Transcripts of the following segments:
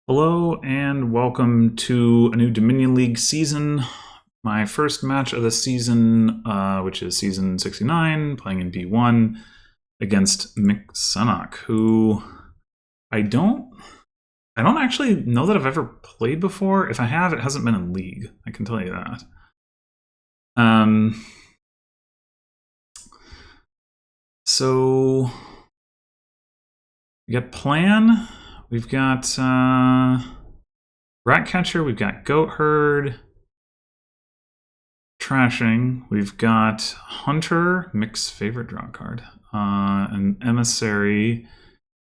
Hello and welcome to a new Dominion League season. My first match of the season, which is season 69, playing in B1 against Qsenoch, who I don't actually know that I've ever played before. If I have, it hasn't been in League. I can tell you that. So we got Plan. We've got Ratcatcher. We've got Goat Herd. Trashing. We've got Hunter, Mick's favorite draw card, an Emissary,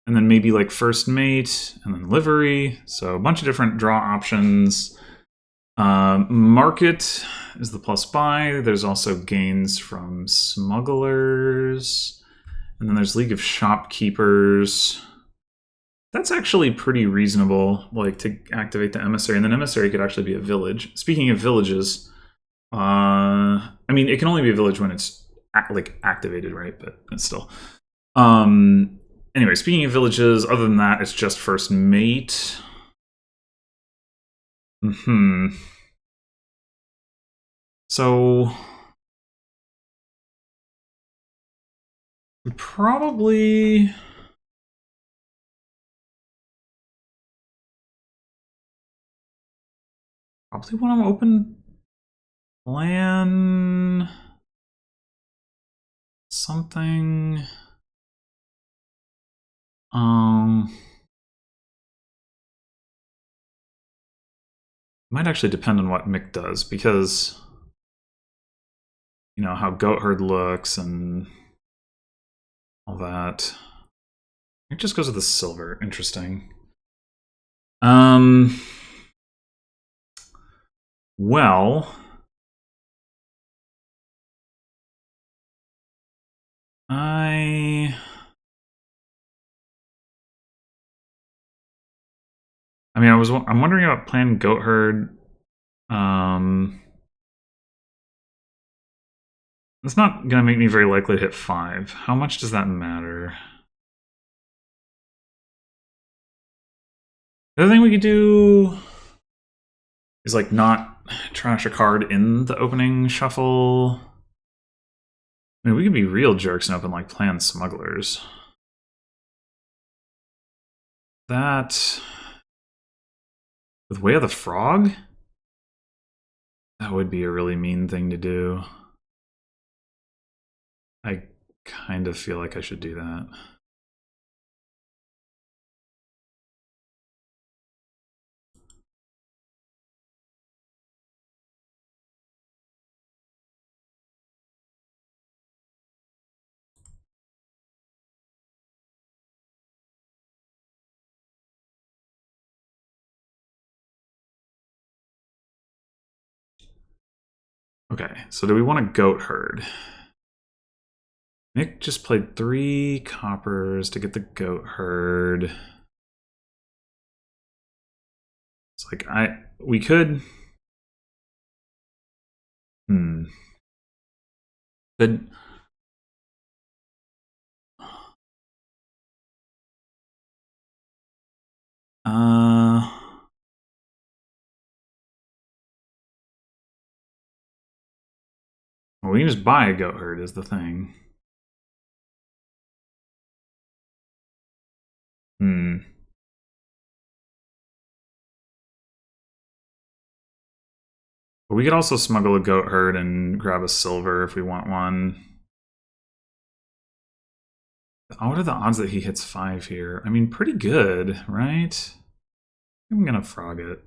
and then maybe like First Mate, and then Livery. So a bunch of different draw options. Market is the plus buy. There's also gains from Smugglers. And then there's League of Shopkeepers. That's actually pretty reasonable, like to activate the Emissary. And then Emissary could actually be a village. Speaking of villages, I mean, it can only be a village when it's activated, right? But it's still. Anyway, speaking of villages, other than that, it's just First Mate. So we probably want to open plan something. Might actually depend on what Mick does, because you know how Goat Herd looks and all that. It just goes with the silver. Interesting. Well, I mean, I'm wondering about playing Goat Herd. It's not gonna make me very likely to hit 5. How much does that matter? The other thing we could do is like not trash a card in the opening shuffle. I mean, we could be real jerks and open like Plan Smugglers. That with Way of the Frog? That would be a really mean thing to do. I kind of feel like I should do that. Okay, so do we want a Goat Herd? Nick just played 3 coppers to get the Goat Herd. It's like we could. But well, we can just buy a Goat Herd is the thing. But we could also smuggle a Goat Herd and grab a silver if we want one. What are the odds that he hits 5 here? I mean, pretty good, right? I'm gonna frog it.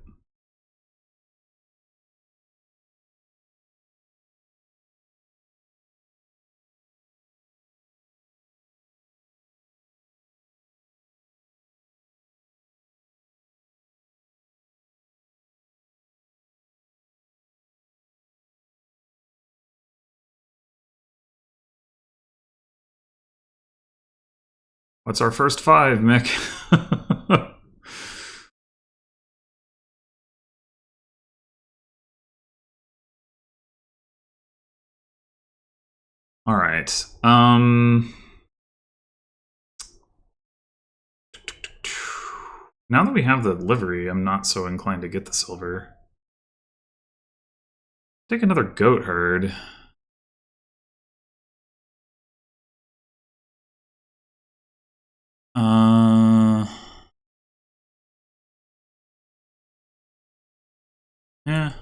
What's our first 5, Mick? All right. Now that we have the livery, I'm not so inclined to get the silver. Take another goat herd. Yeah.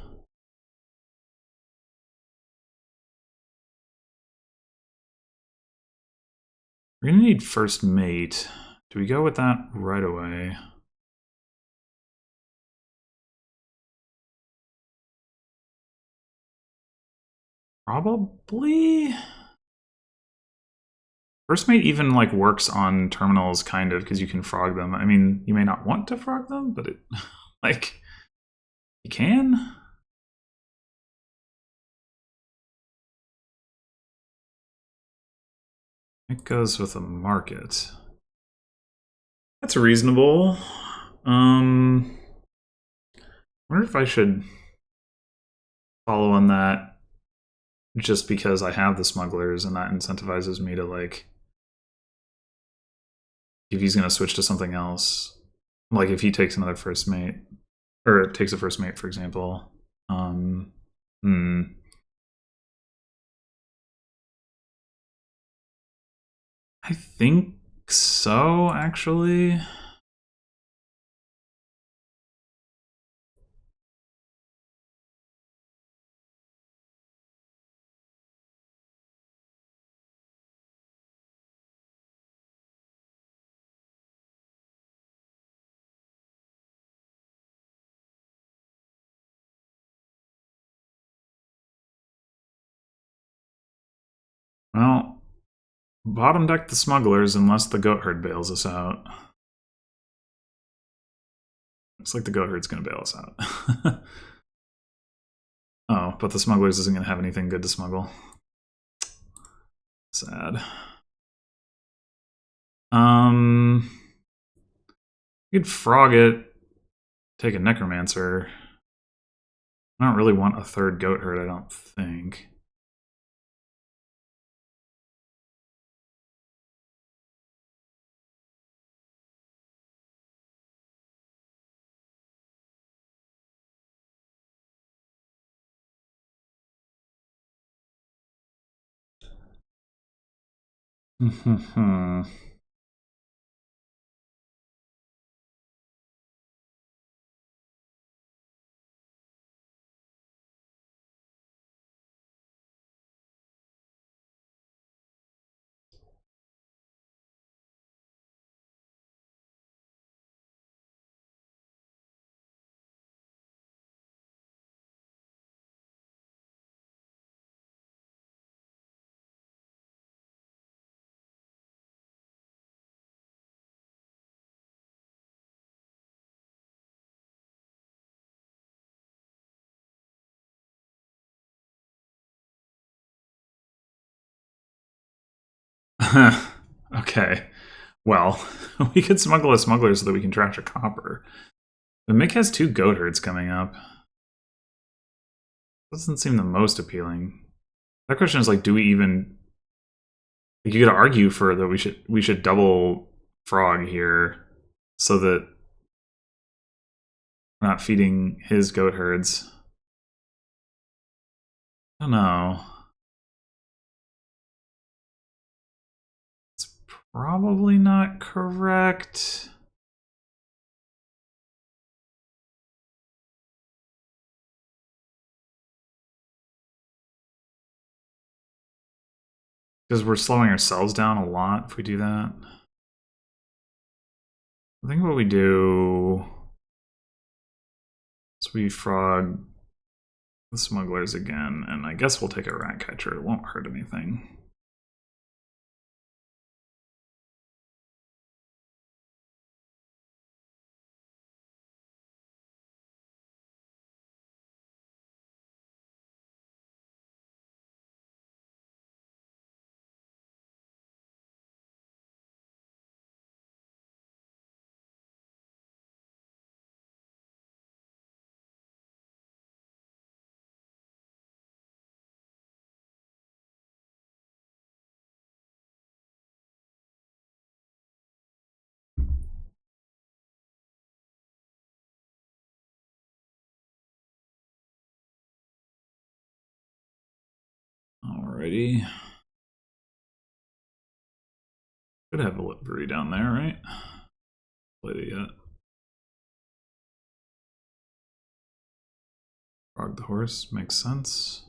We're gonna need first mate. Do we go with that right away? Probably. First mate even like works on terminals kind of because you can frog them. I mean, you may not want to frog them, but it like you can. It goes with a market. That's reasonable. Wonder if I should follow on that just because I have the smugglers and that incentivizes me to like if he's gonna switch to something else. Like if he takes another first mate. Or takes a first mate, for example. Hmm. I think so, actually. Well, bottom deck the smugglers unless the goat herd bails us out. Looks like the goat herd's gonna bail us out. Oh, but the smugglers isn't gonna have anything good to smuggle. Sad. You could frog it, take a necromancer. I don't really want a third goat herd, I don't think. Okay. Well, we could smuggle a smuggler so that we can trash a copper. But Mick has two goat herds coming up. Doesn't seem the most appealing. That question is like, do we even? Like, you could argue for that we should double frog here, so that we're not feeding his goat herds. I don't know. It's probably not correct. Because we're slowing ourselves down a lot if we do that. I think what we do is we frog the smugglers again, and I guess we'll take a rat catcher. It won't hurt anything. Alrighty. Could have a livery down there, right? Played it yet. Frog the horse makes sense.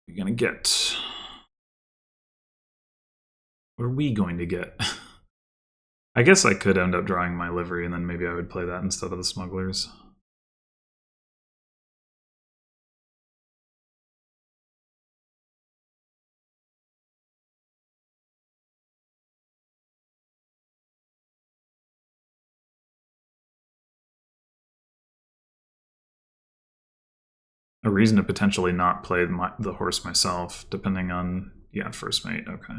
What are you gonna get? What are we going to get? I guess I could end up drawing my livery and then maybe I would play that instead of the smugglers. A reason to potentially not play the horse myself, depending on, yeah, first mate, okay.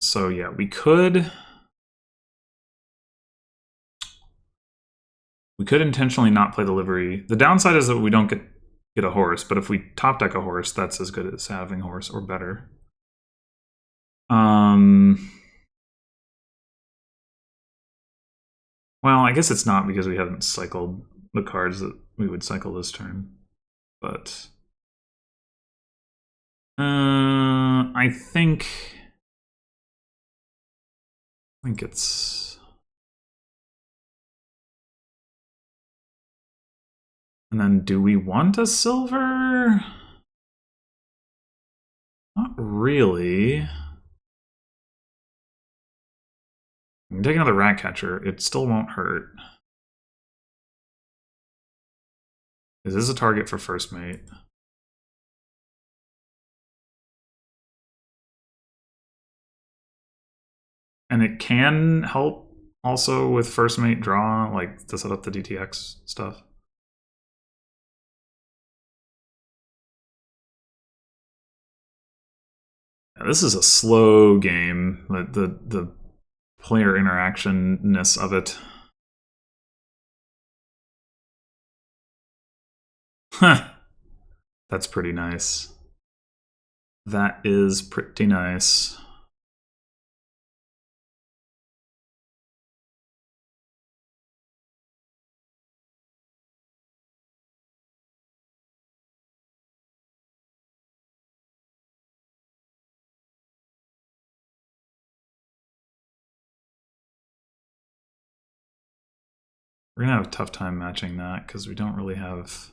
So yeah, we could intentionally not play the livery. The downside is that we don't get a horse, but if we top deck a horse, that's as good as having a horse or better. Well, I guess it's not because we haven't cycled the cards that we would cycle this turn, but I think it's. And then do we want a silver? Not really. We can take another rat catcher. It still won't hurt. Is this a target for first mate? And it can help also with first mate draw, like to set up the DTX stuff. Yeah, this is a slow game. The player interactionness of it. Huh. That's pretty nice. That is pretty nice. We're gonna have a tough time matching that because we don't really have.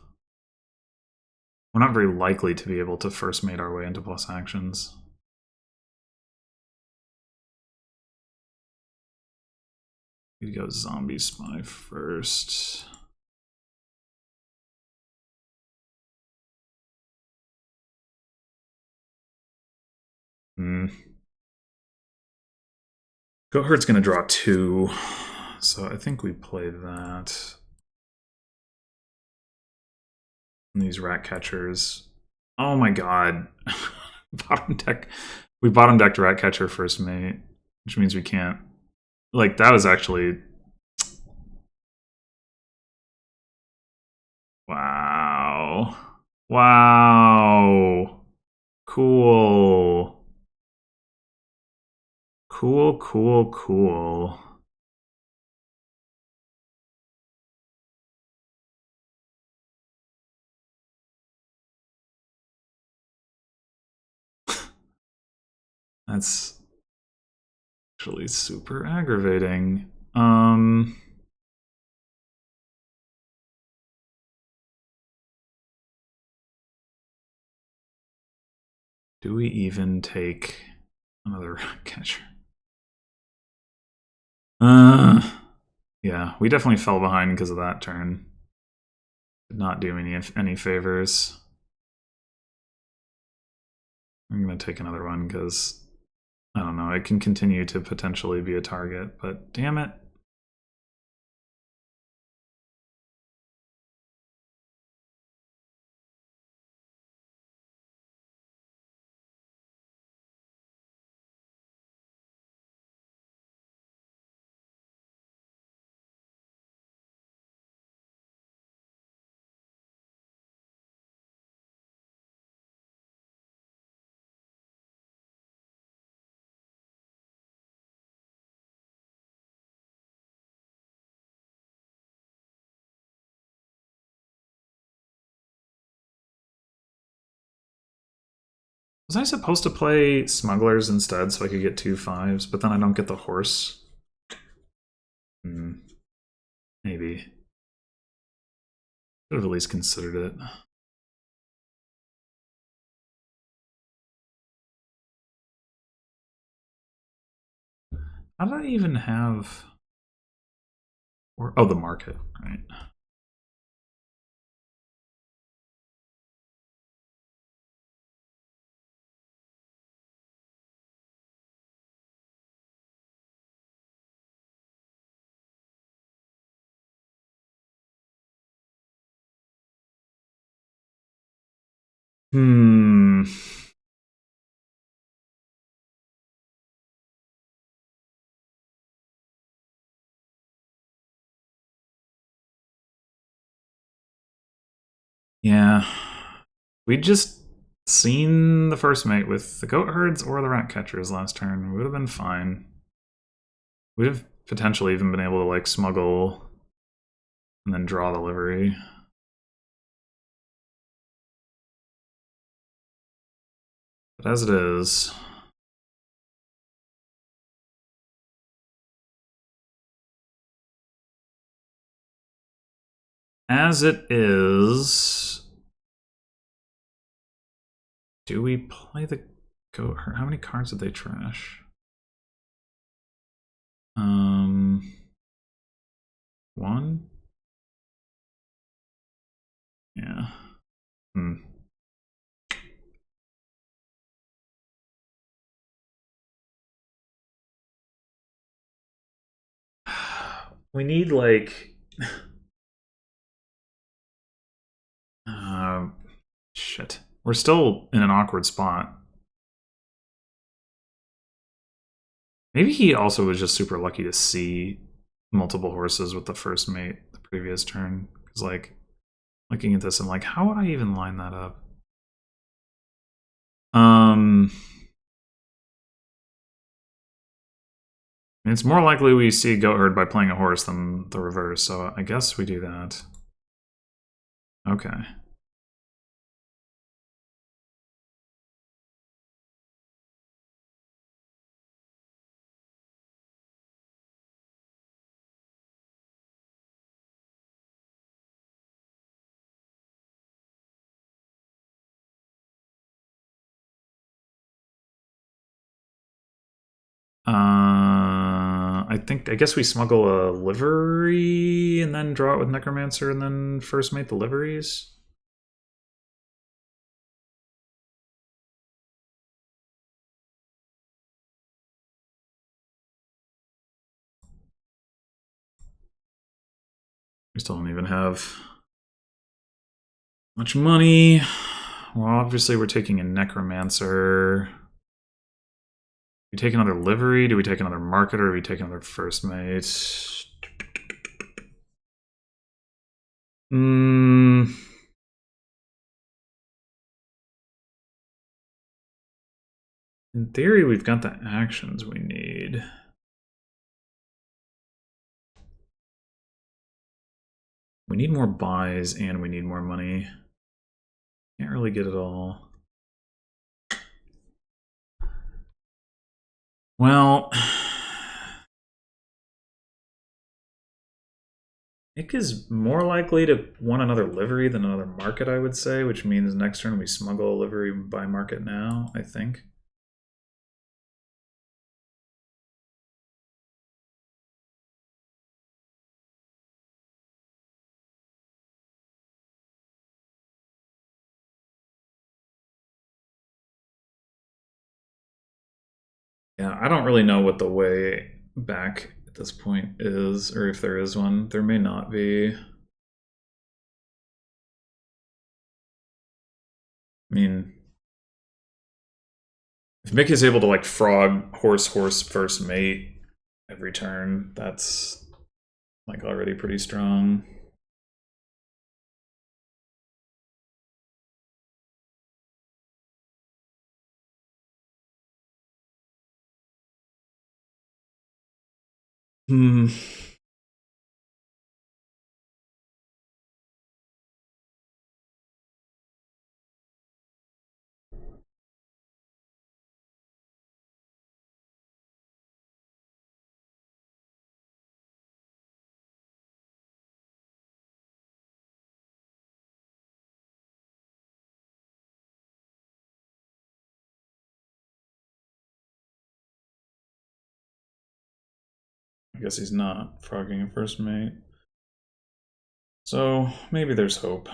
We're not very likely to be able to first mate our way into plus actions. We go zombie spy first. Goatherd's gonna draw 2, so I think we play that. And these rat catchers. Oh my god. Bottom deck. We bottom decked rat catcher first mate, which means we can't. Like, that was actually. Wow. Wow. Cool. Cool, cool, cool. That's actually super aggravating. Do we even take another catcher? Yeah, we definitely fell behind because of that turn. Did not do any favors. I'm gonna take another one because I don't know, it can continue to potentially be a target, but damn it. Was I supposed to play smugglers instead so I could get 2 5s, but then I don't get the horse? Maybe. Could have at least considered it. How did I even have... Oh, the market, right. Hmm. Yeah. We just seen the first mate with the goat herds or the rat catchers last turn. We would have been fine. We'd have potentially even been able to like smuggle and then draw the livery. But as it is, do we play the goat herd? How many cards did they trash? One? Yeah. We need like shit. We're still in an awkward spot. Maybe he also was just super lucky to see multiple horses with the first mate the previous turn. Because, like, looking at this, I'm like, how would I even line that up? It's more likely we see goat herd by playing a horse than the reverse, so I guess we do that. Okay. I guess we smuggle a livery and then draw it with Necromancer and then first mate the liveries. We still don't even have much money. Well, obviously we're taking a Necromancer. We take another livery? Do we take another marketer? Or do we take another first mate? In theory, we've got the actions we need. We need more buys and we need more money. Can't really get it all. Well, Nick is more likely to want another livery than another market, I would say, which means next turn we smuggle a livery by market now, I think. Yeah, I don't really know what the way back at this point is, or if there is one. There may not be. I mean, if Mick is able to like frog horse first mate every turn, that's like already pretty strong. Hmm. guess he's not frogging a first mate. So maybe there's hope.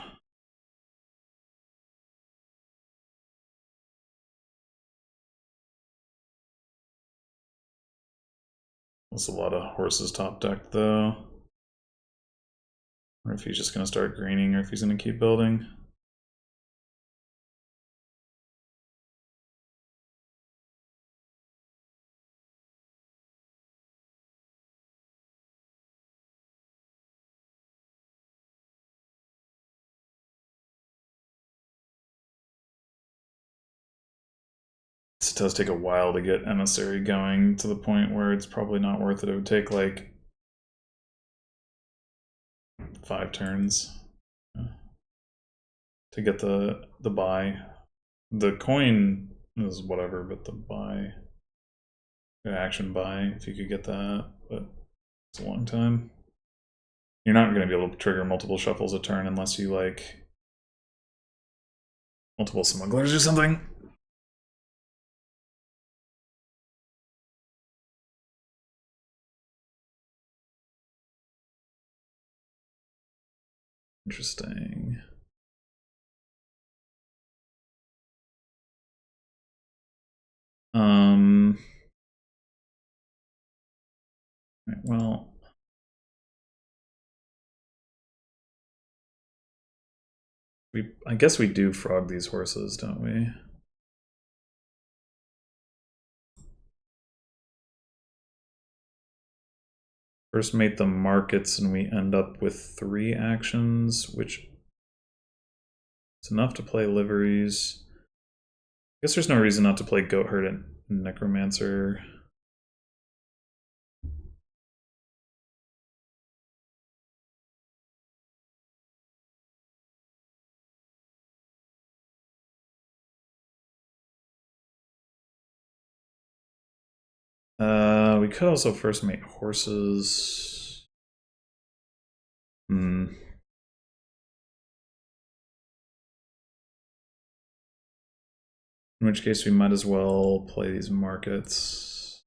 That's a lot of horses top deck though. Or if he's just going to start greening or if he's going to keep building. It does take a while to get emissary going to the point where it's probably not worth it. It would take like 5 turns to get the buy. The coin is whatever, but the buy, the action buy, if you could get that, but it's a long time. You're not going to be able to trigger multiple shuffles a turn unless you like multiple smugglers or something. Interesting. Well, I guess we do frog these horses, don't we? First mate the markets and we end up with 3 actions, which is enough to play liveries. I guess there's no reason not to play Goatherd and Necromancer. We could also first mate horses. In which case we might as well play these markets.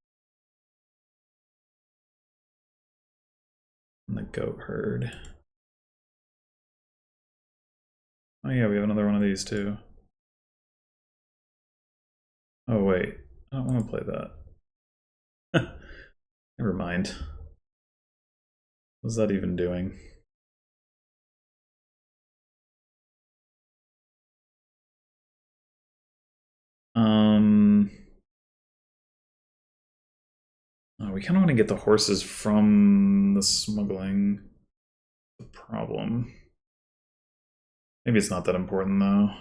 And the goat herd. Oh yeah, we have another one of these too. Oh wait, I don't want to play that. Never mind. What's that even doing? Oh, we kind of want to get the horses from the smuggling. The problem. Maybe it's not that important though.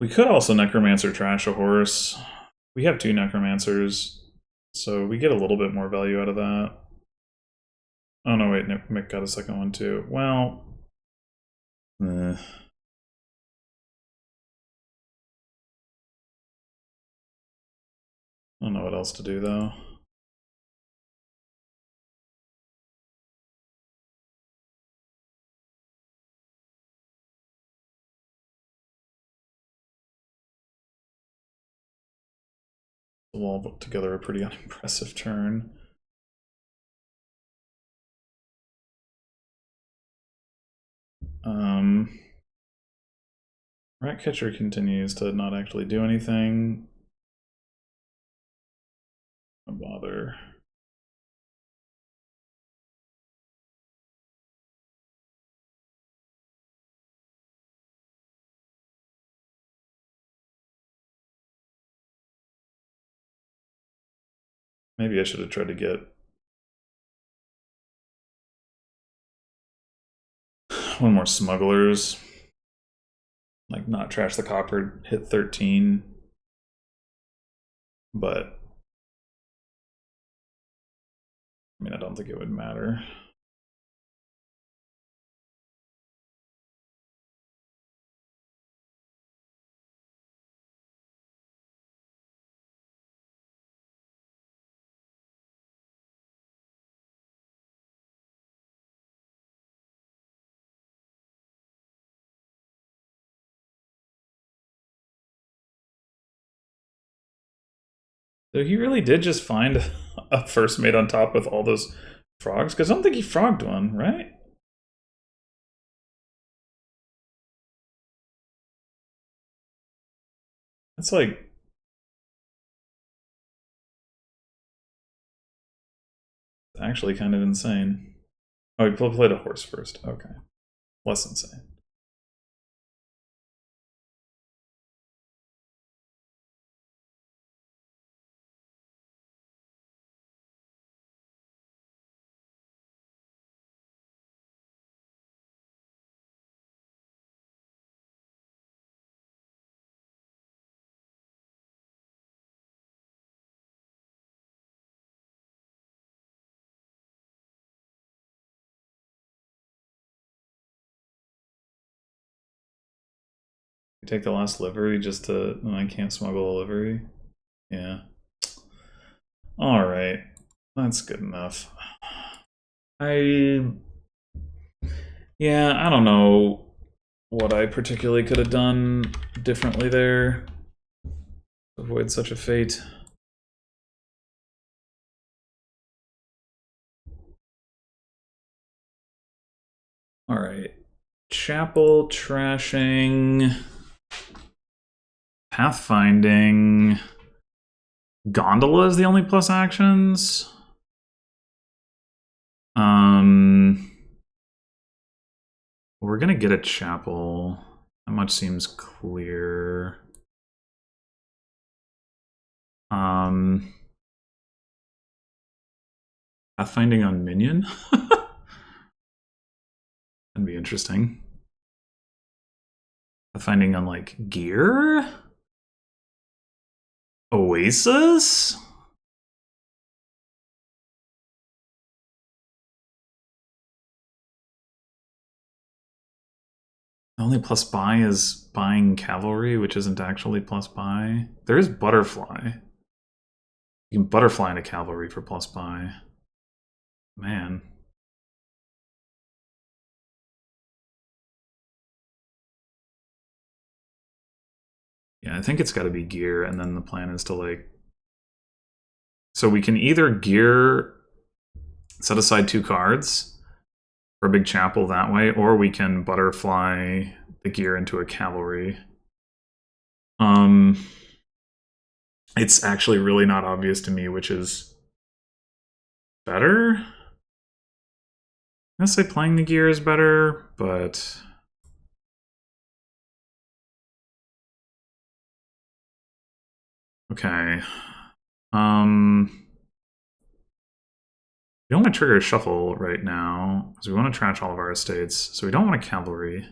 We could also Necromancer trash a horse. We have 2 Necromancers, so we get a little bit more value out of that. Oh no, wait, Mick got a second one too. Well, I don't know what else to do though. We'll all put together a pretty unimpressive turn. Ratcatcher continues to not actually do anything. Don't bother. Maybe I should have tried to get one more smugglers. Like, not trash the copper, hit 13. but I mean, I don't think it would matter. So he really did just find a first mate on top with all those frogs? Because I don't think he frogged one, right? That's like actually kind of insane. Oh, he played a horse first. Okay. Less insane. You take the last livery just to... I can't smuggle a livery? Yeah. Alright. That's good enough. Yeah, I don't know what I particularly could have done differently there to avoid such a fate. Alright. Chapel, trashing, pathfinding. Gondola is the only plus actions. We're gonna get a chapel. That much seems clear. Pathfinding on minion? That'd be interesting. Pathfinding on, like, gear? Oasis? The only plus buy is buying cavalry, which isn't actually plus buy. There is butterfly. You can butterfly into cavalry for plus buy. Man. Yeah, I think it's got to be gear, and then the plan is to, like... So we can either gear... Set aside 2 cards for a big chapel that way, or we can butterfly the gear into a cavalry. It's actually really not obvious to me which is better. I'm gonna say playing the gear is better, but... Okay. We don't want to trigger a shuffle right now, because we want to trash all of our estates, so we don't want a cavalry.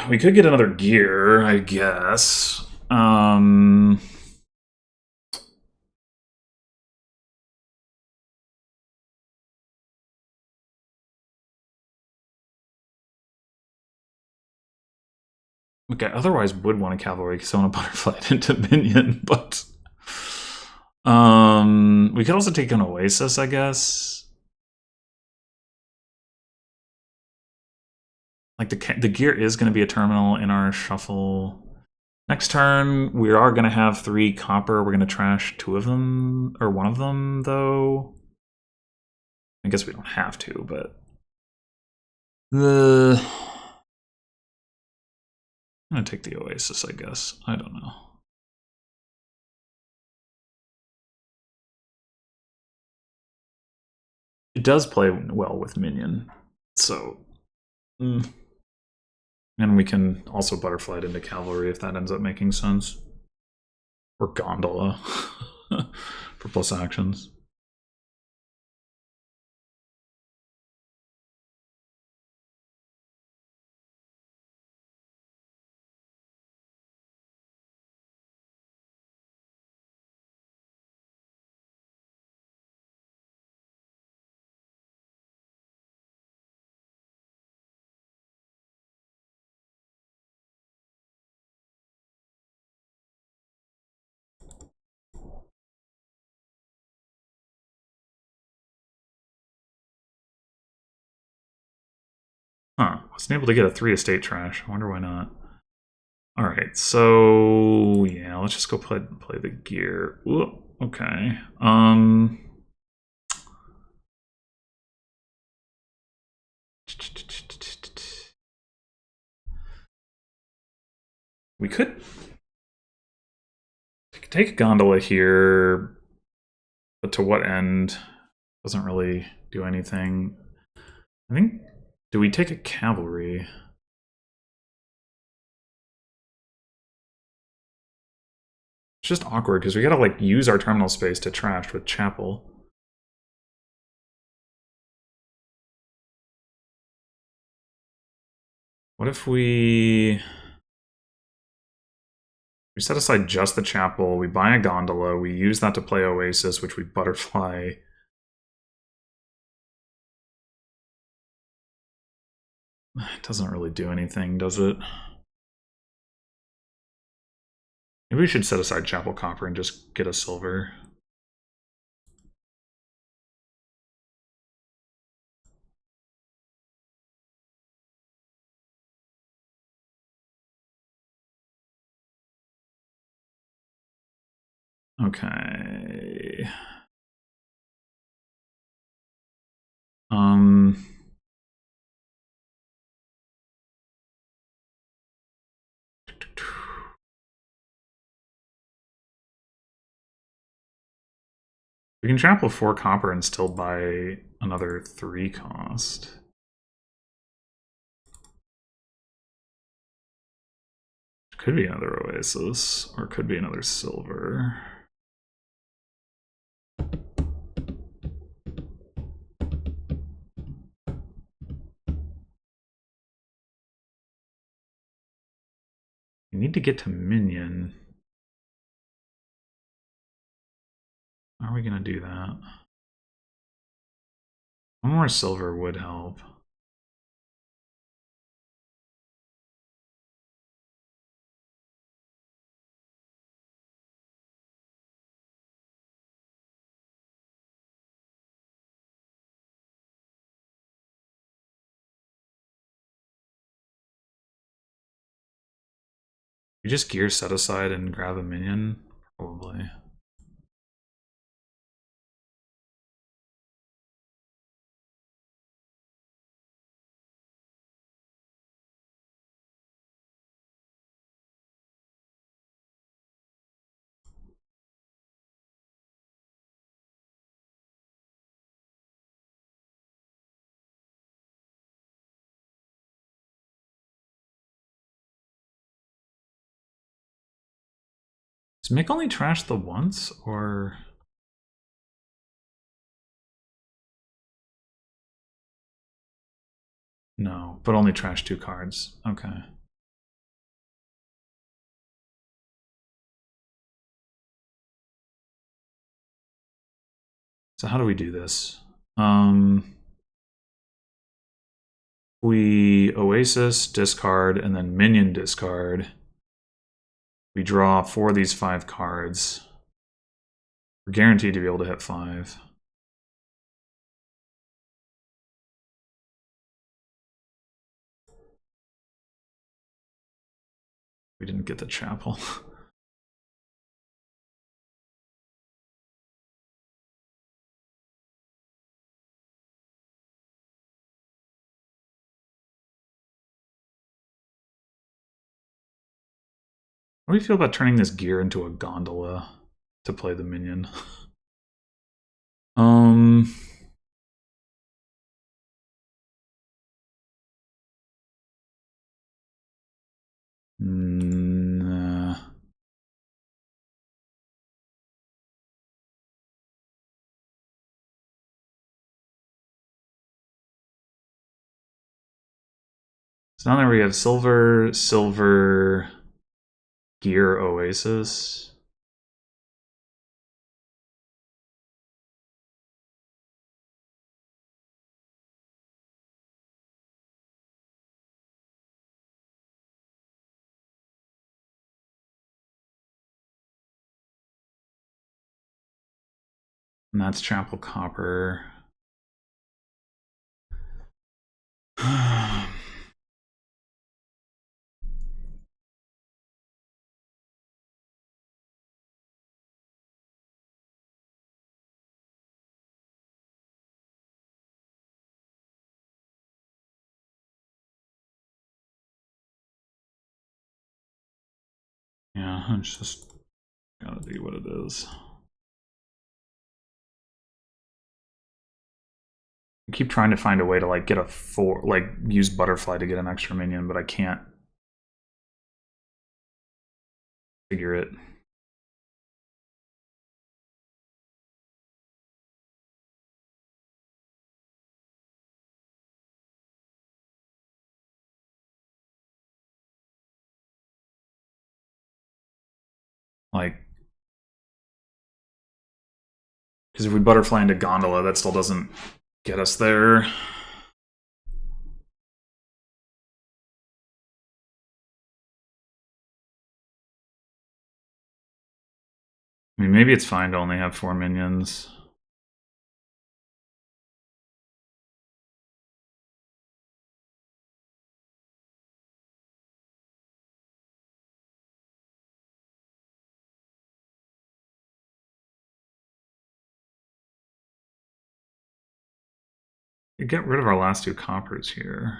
We could get another gear, I guess. Okay, otherwise would want a cavalry because I want to butterfly it into minion, but... we could also take an Oasis, I guess. Like, the gear is going to be a terminal in our shuffle. Next turn, we are going to have 3 copper. We're going to trash 2 of them, or 1 of them, though. I guess we don't have to, but... I'm going to take the Oasis, I guess. I don't know. It does play well with minion, so... And we can also butterfly it into cavalry if that ends up making sense. Or gondola for plus actions. wasn't able to get a 3 estate trash. I wonder why not. Alright, so yeah, let's just go play the gear. Ooh, okay. We could take a gondola here, but to what end? Doesn't really do anything. I think, do we take a cavalry? It's just awkward because we gotta like use our terminal space to trash with chapel. What if we set aside just the chapel, we buy a gondola, we use that to play Oasis, which we butterfly. It doesn't really do anything, does it? Maybe we should set aside chapel copper and just get a silver. Okay. We can chapel 4 copper and still buy another 3 cost. Could be another Oasis, or could be another silver. We need to get to minion. How are we going to do that? One more silver would help. We just gear set aside and grab a minion? Probably. Does Mick only trash the once, or... No, but only trash 2 cards. Okay. So how do we do this? We Oasis, discard, and then minion discard. We draw 4 of these 5 cards. We're guaranteed to be able to hit 5. We didn't get the chapel. What do you feel about turning this gear into a gondola to play the minion? Nah. So now that we have silver, silver, gear, Oasis. And that's chapel copper. Yeah, it's just gotta be what it is. I keep trying to find a way to like get a 4, like use butterfly to get an extra minion, but I can't figure it. Like, because if we butterfly into Gondola, that still doesn't get us there. I mean, maybe it's fine to only have 4 minions. We get rid of our last 2 coppers here.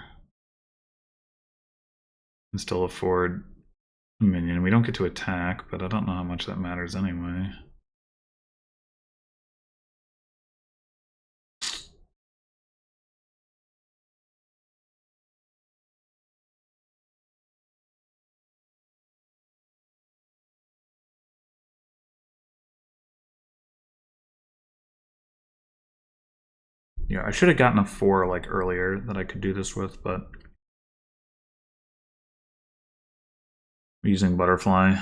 And still afford a minion. We don't get to attack, but I don't know how much that matters anyway. Yeah, I should have gotten a 4 like earlier that I could do this with, but I'm using butterfly.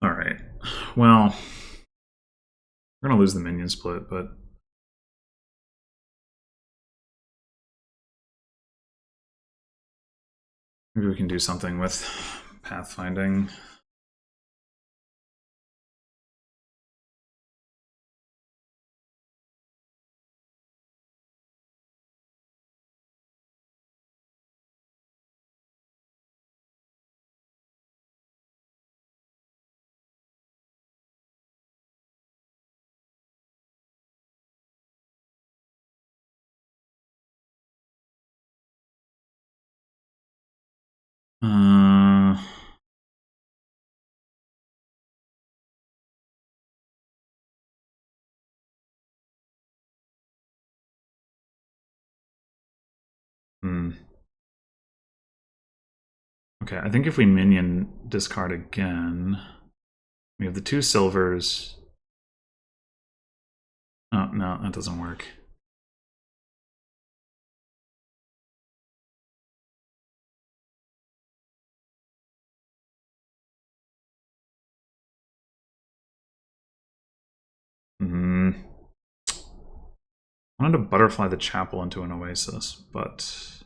All right. Well, we're gonna lose the minion split, but maybe we can do something with pathfinding. Uh, hmm. Okay, I think if we minion discard again, we have the 2 silvers. Oh, no, that doesn't work. Hmm. I wanted to butterfly the chapel into an oasis, but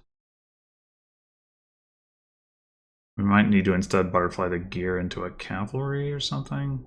we might need to instead butterfly the gear into a cavalry or something.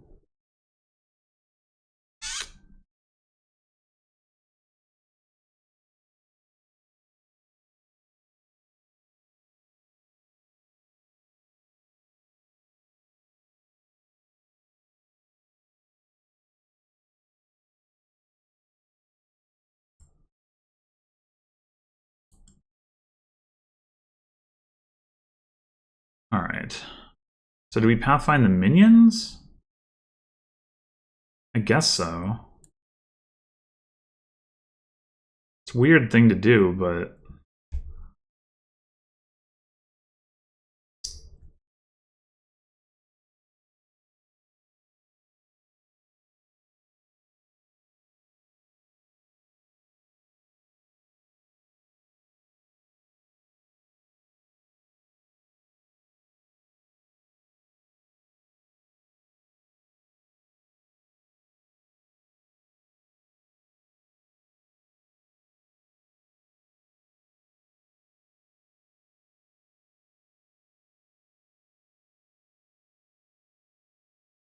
All right. So do we pathfind the minions? I guess so. It's a weird thing to do, but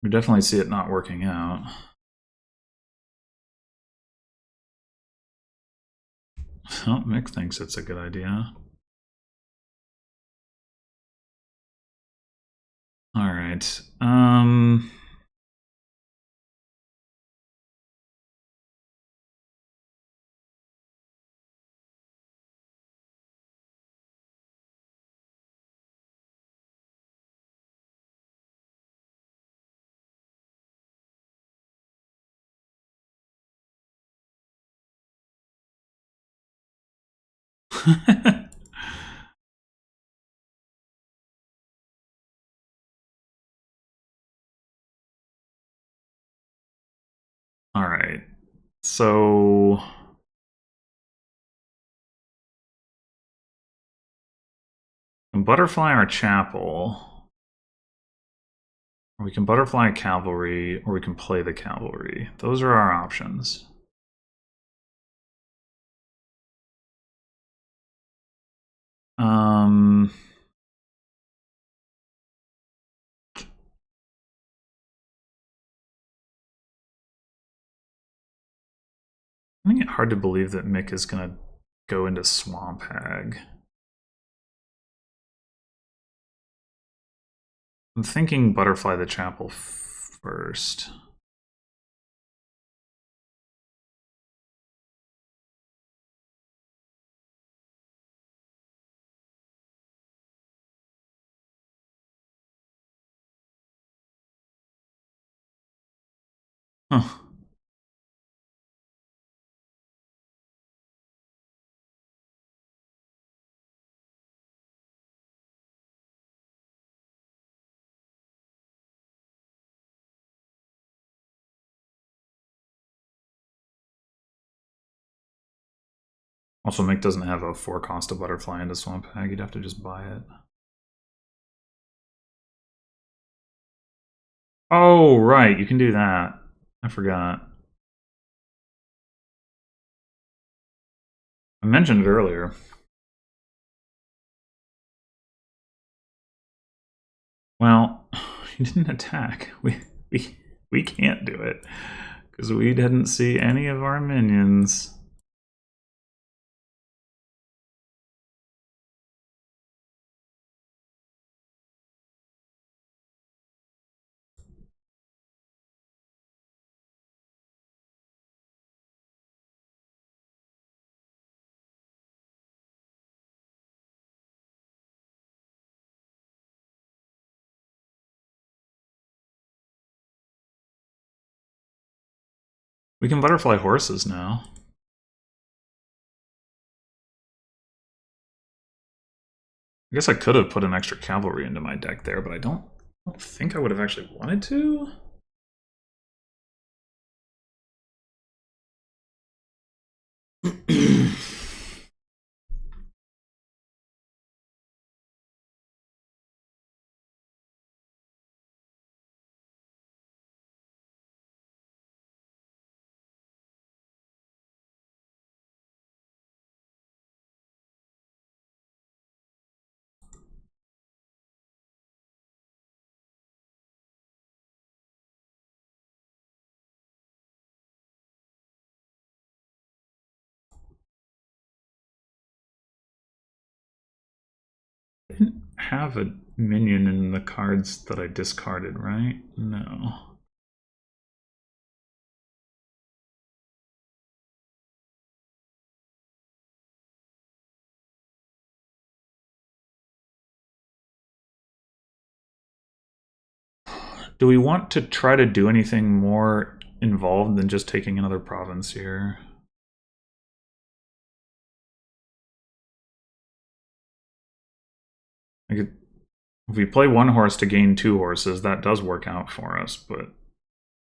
we definitely see it not working out. Oh, Mick thinks it's a good idea. All right. All right. So butterfly our chapel. Or we can butterfly a cavalry, or we can play the cavalry. Those are our options. Um, I think it's hard to believe that Mick is going to go into Swamp Hag. I'm thinking butterfly the chapel first. Huh. Also, Mick doesn't have a 4 cost to butterfly into Swamp Hag. You'd have to just buy it. Oh, right. You can do that. I forgot. I mentioned it earlier. Well, he didn't attack. We can't do it because we didn't see any of our minions. We can butterfly horses now. I guess I could have put an extra cavalry into my deck there, but I don't think I would have actually wanted to. I didn't have a minion in the cards that I discarded, right? No. Do we want to try to do anything more involved than just taking another province here? If we play one horse to gain 2 horses, that does work out for us, but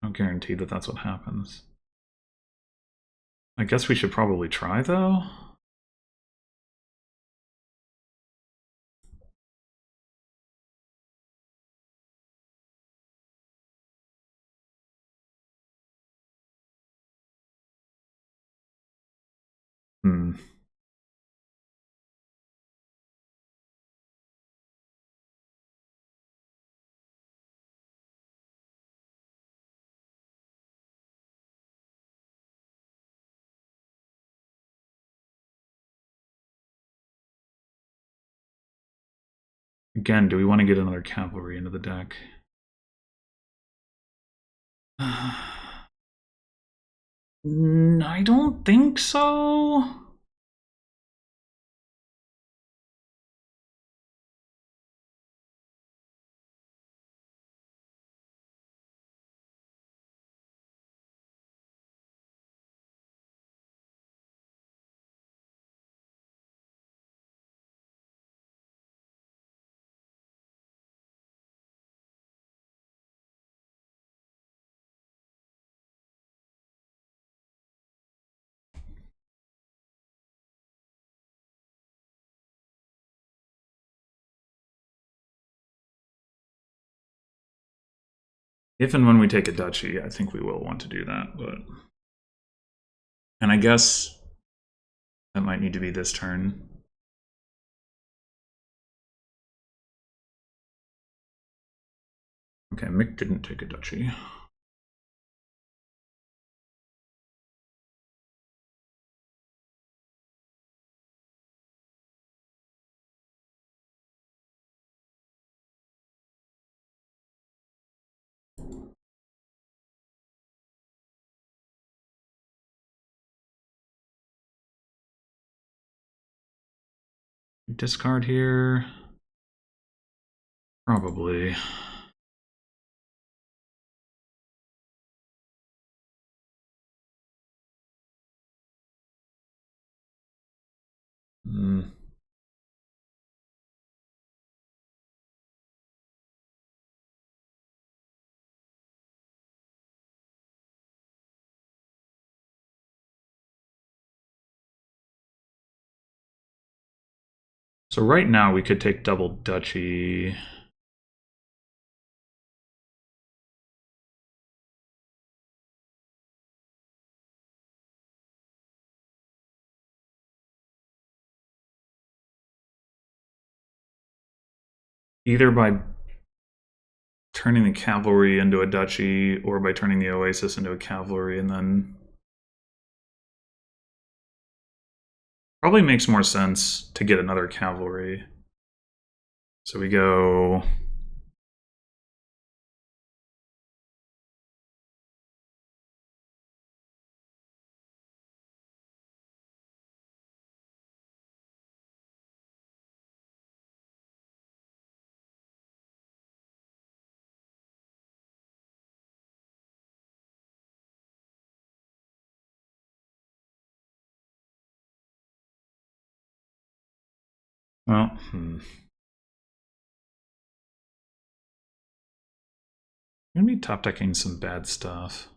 no guarantee that that's what happens. I guess we should probably try, though. Hmm. Again, do we want to get another cavalry into the deck? I don't think so. If and when we take a duchy, I think we will want to do that. And I guess that might need to be this turn. Okay, Mick didn't take a duchy. Discard here. Probably. So right now we could take double duchy. Either by turning the cavalry into a duchy or by turning the oasis into a cavalry, and then probably makes more sense to get another cavalry. So we go well, I'm gonna be top decking some bad stuff.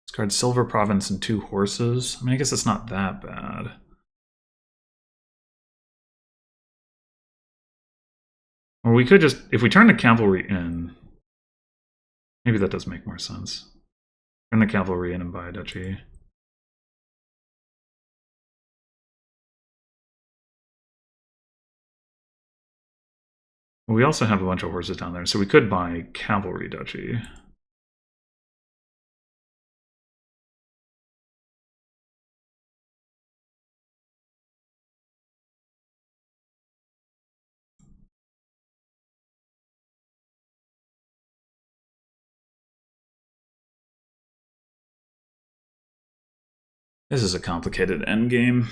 Discard Silver Province and 2 horses. I mean, I guess it's not that bad. Or we could just, if we turn the cavalry in, maybe that does make more sense. Turn the cavalry in and buy a duchy. Well, we also have a bunch of horses down there, so we could buy cavalry duchy. This is a complicated endgame.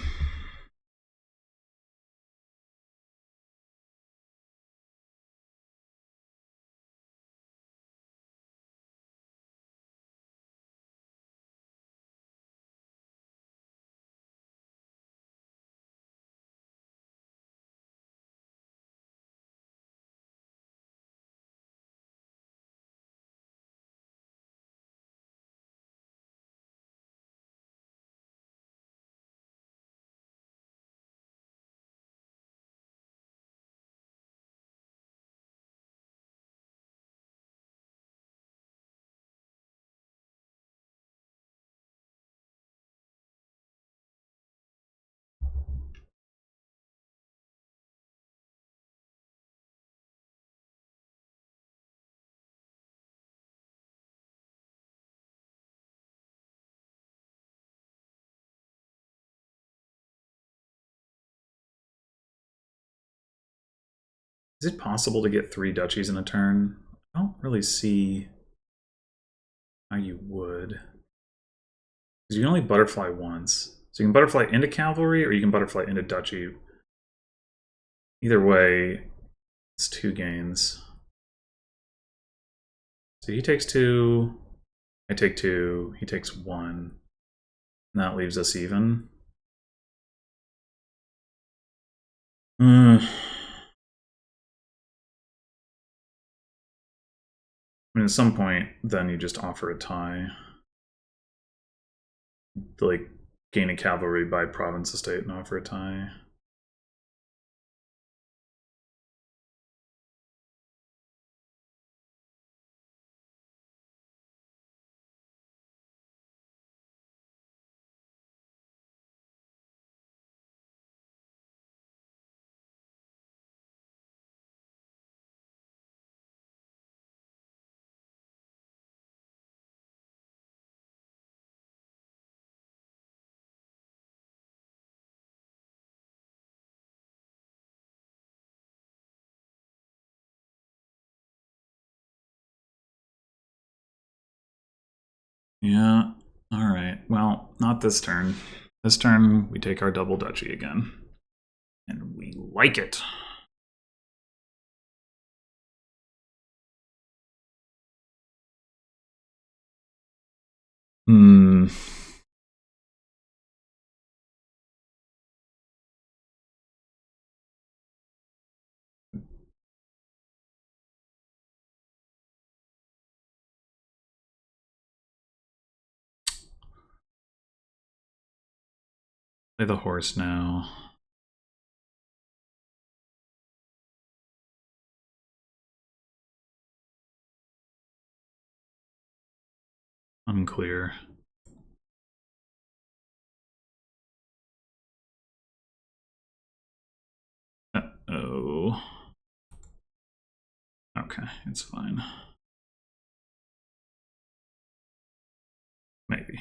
Is it possible to get 3 duchies in a turn? I don't really see how you would. Because you can only butterfly once. So you can butterfly into cavalry or you can butterfly into duchy. Either way, it's 2 gains. So he takes 2, I take 2, he takes 1. And that leaves us even. I mean, at some point, then you just offer a tie. To, like, gain a cavalry by province estate and offer a tie. Yeah. All right. Well, not this turn. This turn, we take our double duchy again. And we like it. Hmm. Play the horse now. Unclear. Uh-oh. Okay, it's fine. Maybe.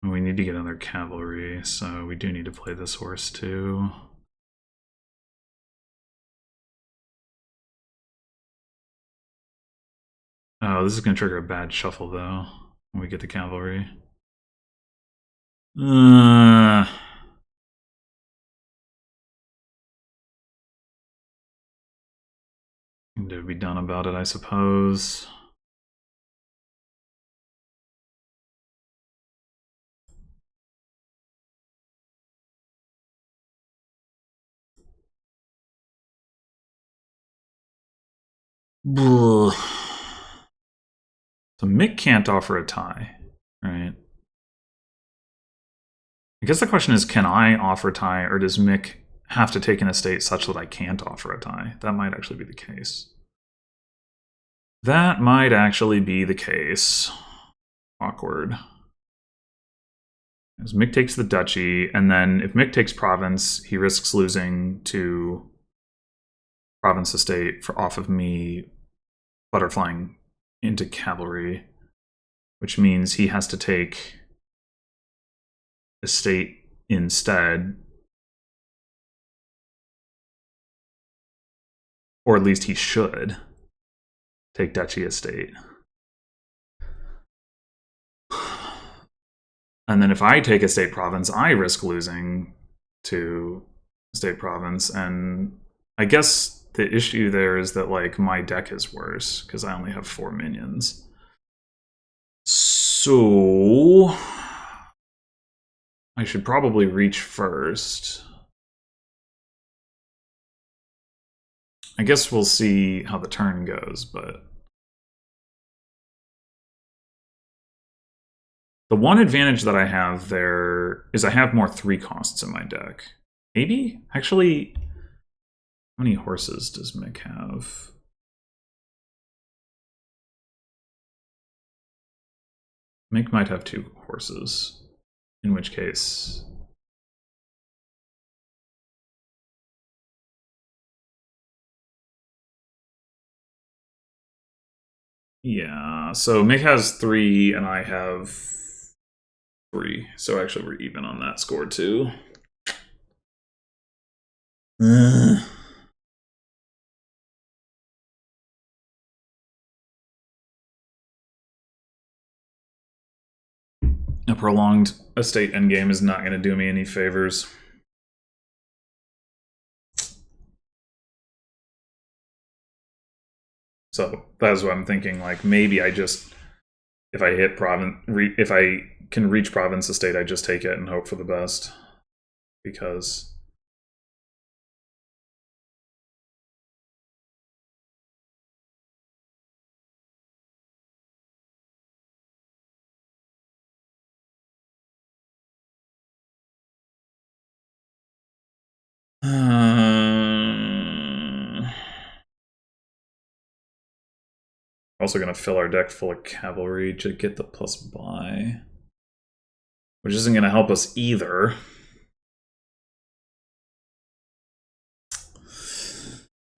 We need to get another cavalry, so we do need to play this horse too. Oh, this is going to trigger a bad shuffle, though, when we get the cavalry. To be done about it, I suppose. So Mick can't offer a tie, right? I guess the question is, can I offer tie, or does Mick have to take an estate such that I can't offer a tie? That might actually be the case. That might actually be the case. Awkward. As Mick takes the duchy, and then if Mick takes province, he risks losing to province estate for off of me butterflying into cavalry, which means he has to take estate instead, or at least he should take duchy estate. And then if I take estate province, I risk losing to estate province, and I guess the issue there is that like my deck is worse because I only have 4 minions. So I should probably reach first. I guess we'll see how the turn goes, but the one advantage that I have there is I have more 3 costs in my deck. Maybe? Actually, how many horses does Mick have? Mick might have 2 horses, in which case... Yeah, so Mick has 3 and I have 3. So actually we're even on that score too. A prolonged estate endgame is not going to do me any favors. So that's what I'm thinking. Like maybe I just, if I hit province, if I can reach province estate, I just take it and hope for the best. Because also going to fill our deck full of cavalry to get the plus buy, which isn't going to help us either.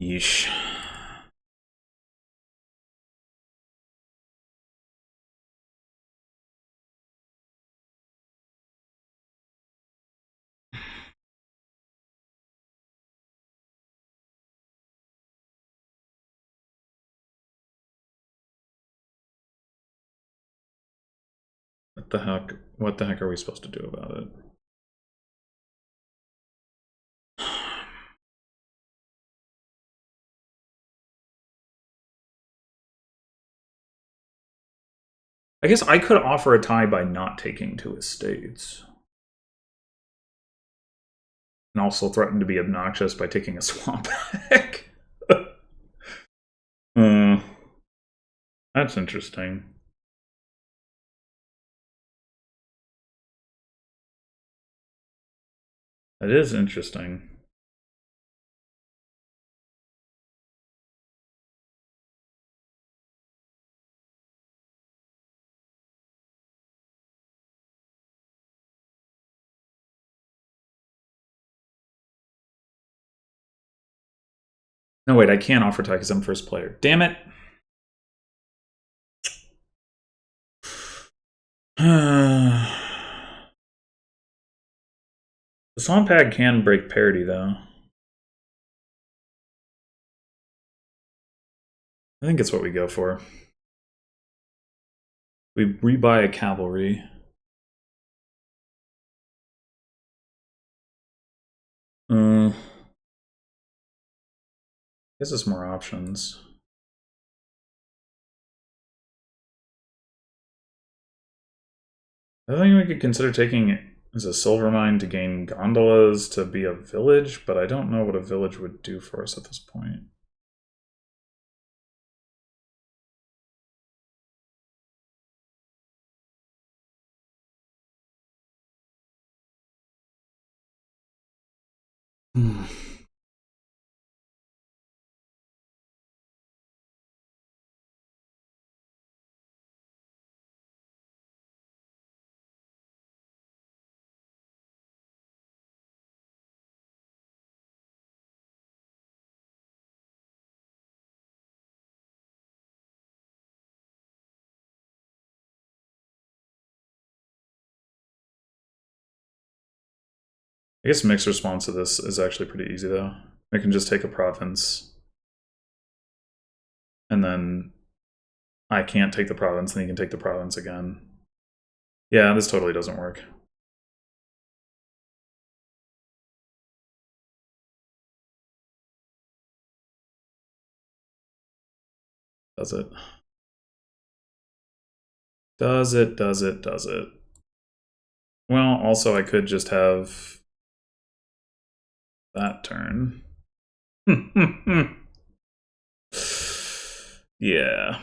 Yeesh. the heck? What the heck are we supposed to do about it? I guess I could offer a tie by not taking 2 estates. And also threaten to be obnoxious by taking a swamp back. That's interesting. That is interesting. No, wait, I can't offer tie because I'm first player. Damn it! The Swamp Hag can break parity, though. I think it's what we go for. We rebuy a cavalry. Gives us more options. I think we could consider taking as a silver mine to gain gondolas to be a village, but I don't know what a village would do for us at this point. I guess mixed response to this is actually pretty easy, though. I can just take a province, and then I can't take the province, and he can take the province again. Yeah, this totally doesn't work. Does it? Does it, does it, does it? Well, also I could just have that turn. Yeah.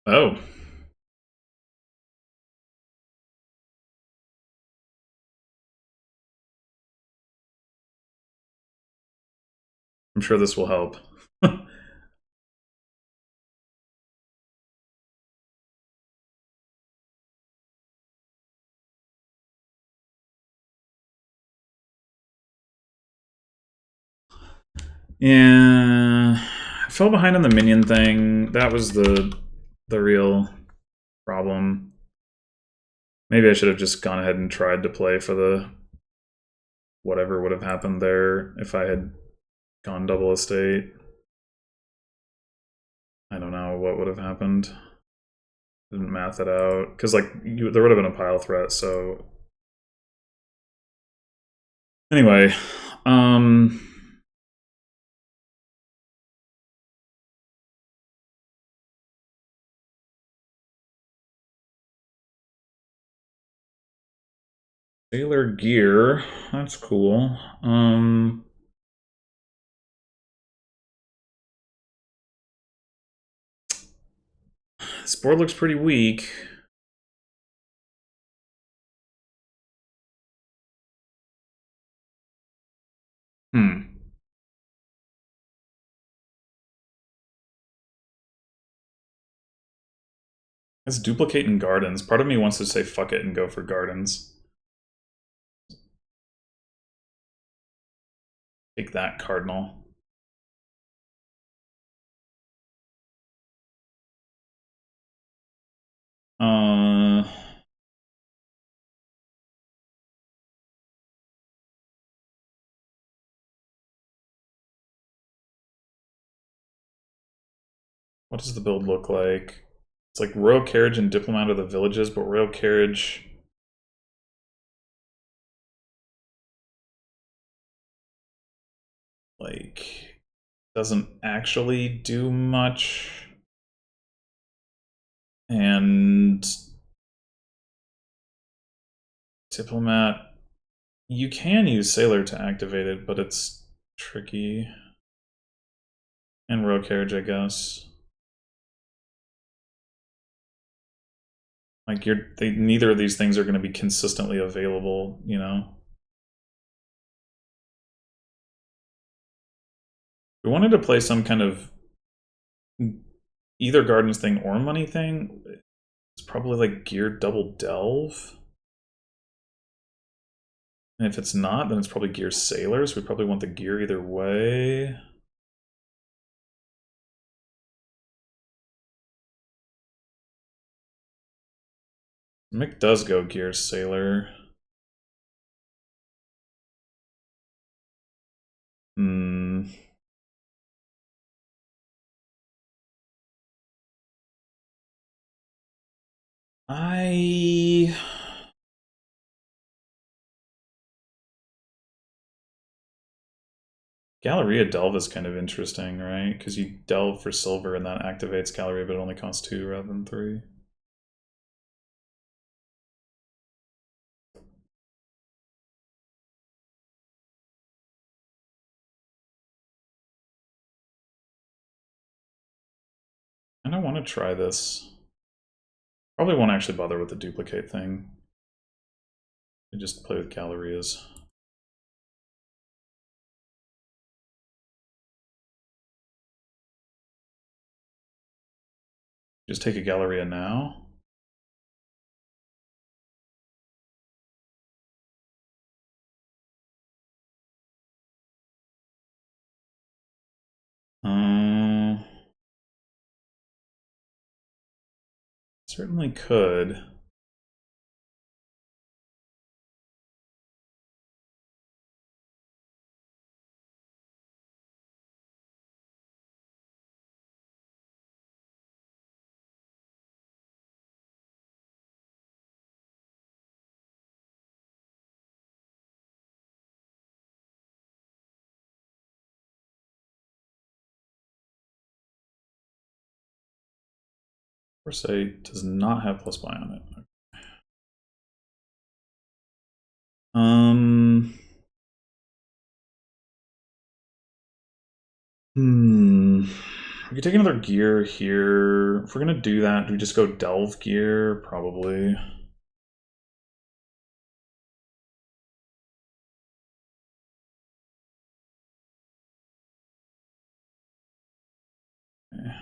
Oh. I'm sure this will help. Yeah, I fell behind on the minion thing. That was the real problem. Maybe I should have just gone ahead and tried to play for the whatever would have happened there if I had gone double estate. I don't know what would have happened. Didn't math it out because like there would have been a pile threat. So anyway, Sailor gear, that's cool. This board looks pretty weak. It's duplicating gardens. Part of me wants to say fuck it and go for gardens. Take that, Cardinal. What does the build look like? It's like royal carriage and diplomat of the villages, but royal carriage like doesn't actually do much. And diplomat, you can use sailor to activate it, but it's tricky. And royal carriage, I guess. Like neither of these things are going to be consistently available, you know. We wanted to play some kind of either gardens thing or money thing. It's probably like gear double delve. And if it's not, then it's probably gear sailors. We probably want the gear either way. Mick does go gear sailor. Galleria Delve is kind of interesting, right? Because you delve for silver and that activates Galleria, but it only costs 2 rather than 3. And I want to try this. Probably won't actually bother with the duplicate thing. I just play with Gallerias. Just take a Galleria now. Certainly could. Foresight does not have plus buy on it. We could take another gear here. If we're gonna do that, do we just go delve gear? Probably. Okay.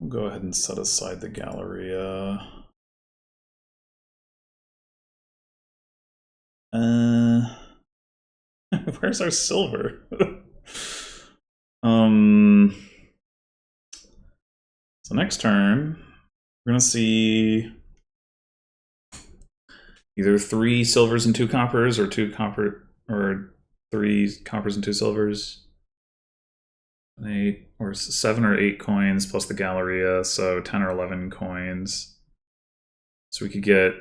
We'll go ahead and set aside the Galleria. Where's our silver? So next turn, we're gonna see either 3 silvers and 2 coppers, or 3 coppers and 2 silvers. 8 or 7 or 8 coins plus the Galleria, so 10 or 11 coins. So we could get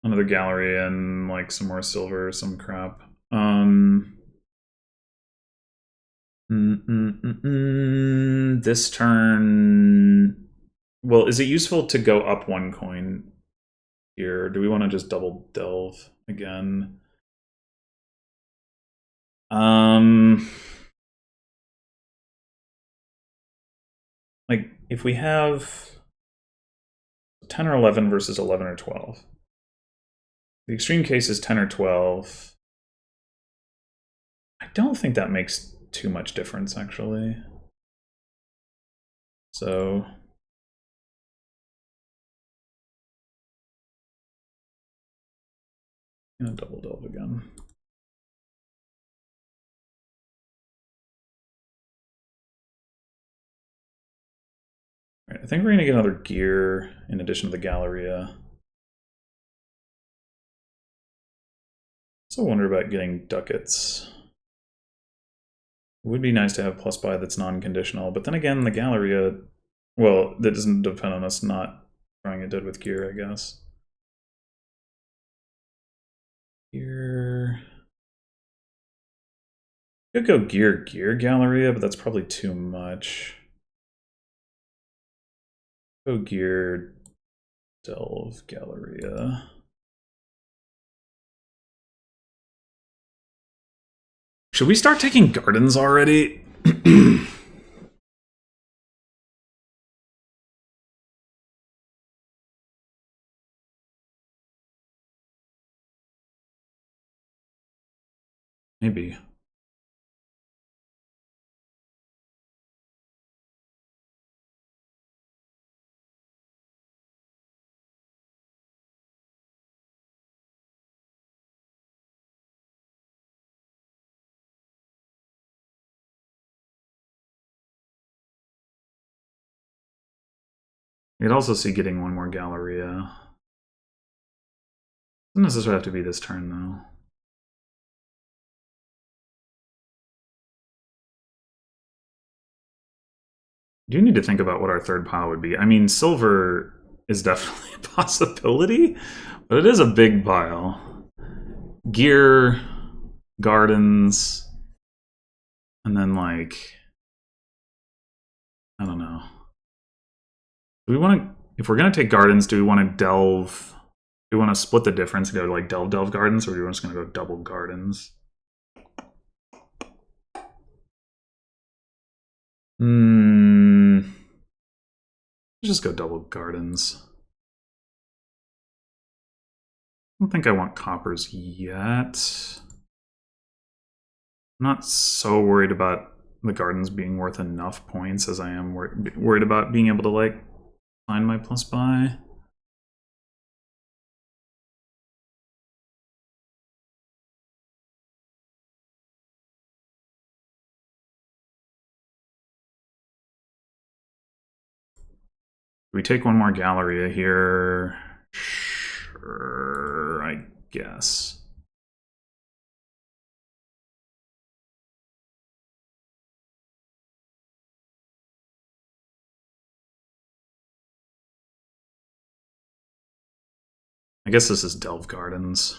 another Galleria and like some more silver or some crap. This turn, well, is it useful to go up 1 coin here? Do we want to just double delve again? Like if we have 10 or 11 versus 11 or 12. The extreme case is 10 or 12. I don't think that makes too much difference, actually. So I'm gonna double delve again. All right, I think we're gonna get another gear in addition to the Galleria. Also wonder about getting ducats. It would be nice to have plus buy that's non-conditional, but then again, the Galleria, well, that doesn't depend on us not throwing it dead with gear, I guess. Gear. Could go gear Galleria, but that's probably too much. Go gear delve Galleria. Should we start taking gardens already? Maybe. You could also see getting one more Galleria. Doesn't necessarily have to be this turn, though. Do need to think about what our third pile would be. I mean, silver is definitely a possibility, but it is a big pile. Gear, gardens, and then like, I don't know. Do we want to, if we're going to take gardens, do we want to delve, do we want to split the difference and go like delve gardens, or are we just going to go double gardens? Let's just go double gardens. I don't think I want coppers yet. I'm not so worried about the gardens being worth enough points as I am worried about being able to like find my plus buy. We take one more Galleria here. Sure, I guess. I guess this is Delve Gardens.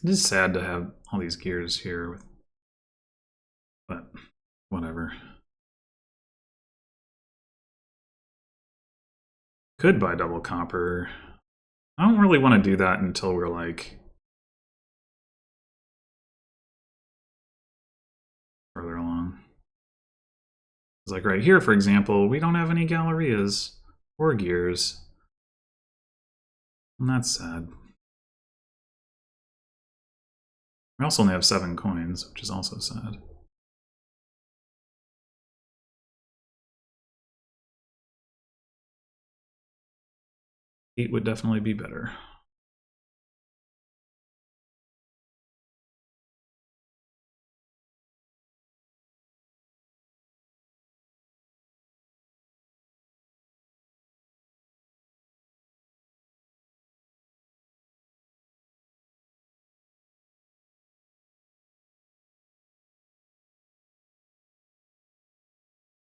It is sad to have all these gears here, but whatever. Could buy double copper. I don't really want to do that until we're like further along. It's like right here, for example, we don't have any Gallerias or gears. And that's sad. We also only have 7 coins, which is also sad. Eight would definitely be better.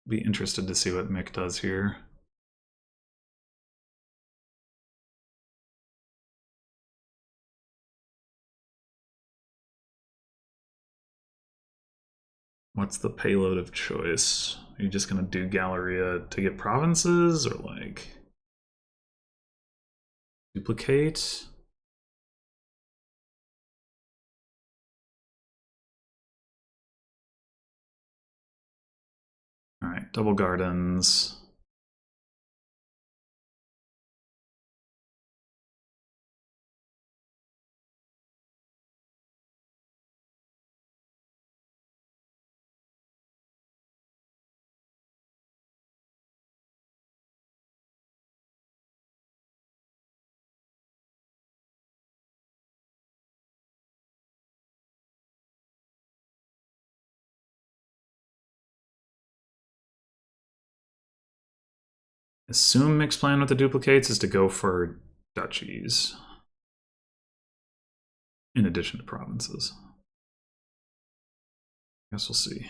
Be interested to see what Mick does here. What's the payload of choice? Are you just gonna do Galleria to get provinces, or like Duplicate. All right, double gardens. Assume mixed plan with the duplicates is to go for duchies in addition to provinces. Guess we'll see.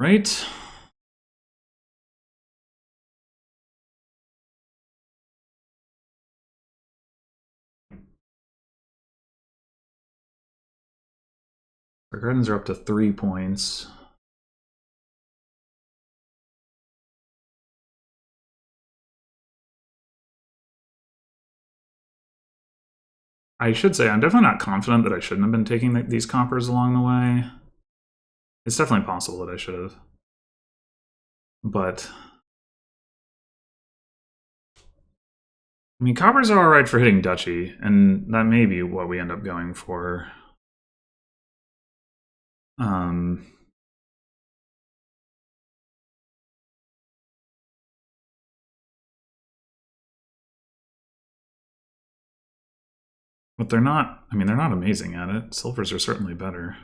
Right? Our gardens are up to 3 points. I should say, I'm definitely not confident that I shouldn't have been taking these coppers along the way. It's definitely possible that I should have. But I mean, coppers are alright for hitting duchy, and that may be what we end up going for. But they're not, I mean, they're not amazing at it. Silvers are certainly better.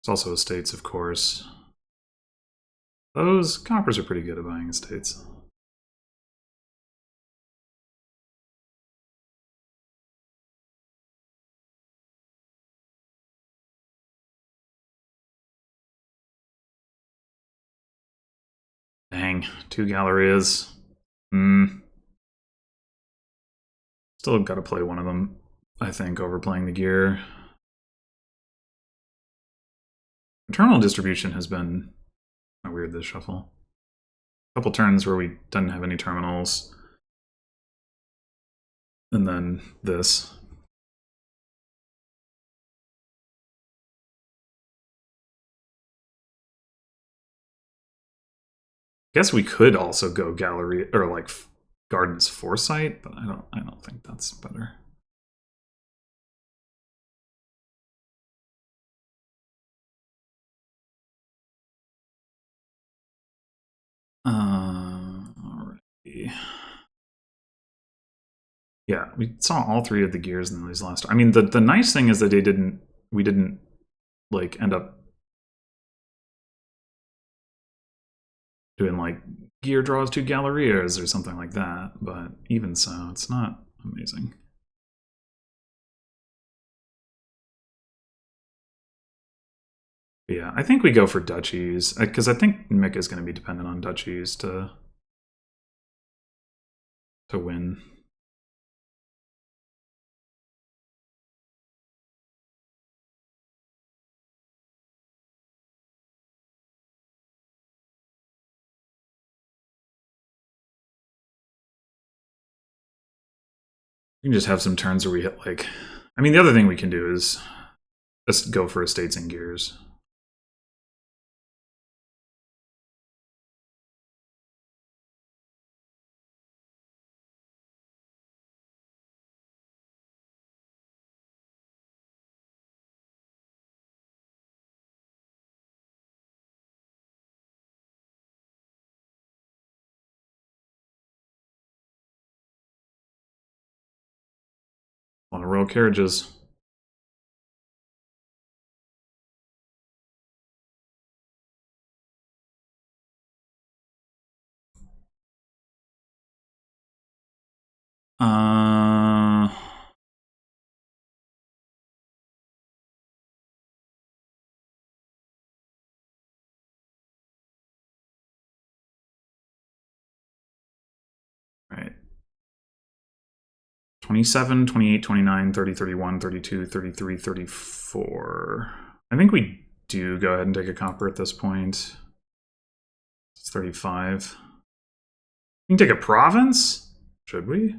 There's also estates, of course. Those coppers are pretty good at buying estates. Dang, 2 Gallerias. Still got to play one of them, I think, over playing the gear. Terminal distribution has been weird this shuffle. A couple turns where we didn't have any terminals. And then this. Guess we could also go gallery or like Gardens Foresight, but I don't think that's better. Alrighty. Yeah, we saw all 3 of the gears in these last. I mean, the nice thing is that we didn't like end up doing like gear draws 2 Gallerias or something like that, but even so, it's not amazing. But yeah, I think we go for duchies, because I think Mick is going to be dependent on duchies to win. We can just have some turns where we hit like... I mean, the other thing we can do is just go for estates and gears. A lot of royal carriages. 27, 28, 29, 30, 31, 32, 33, 34. I think we do go ahead and take a copper at this point. It's 35. We can take a province? Should we?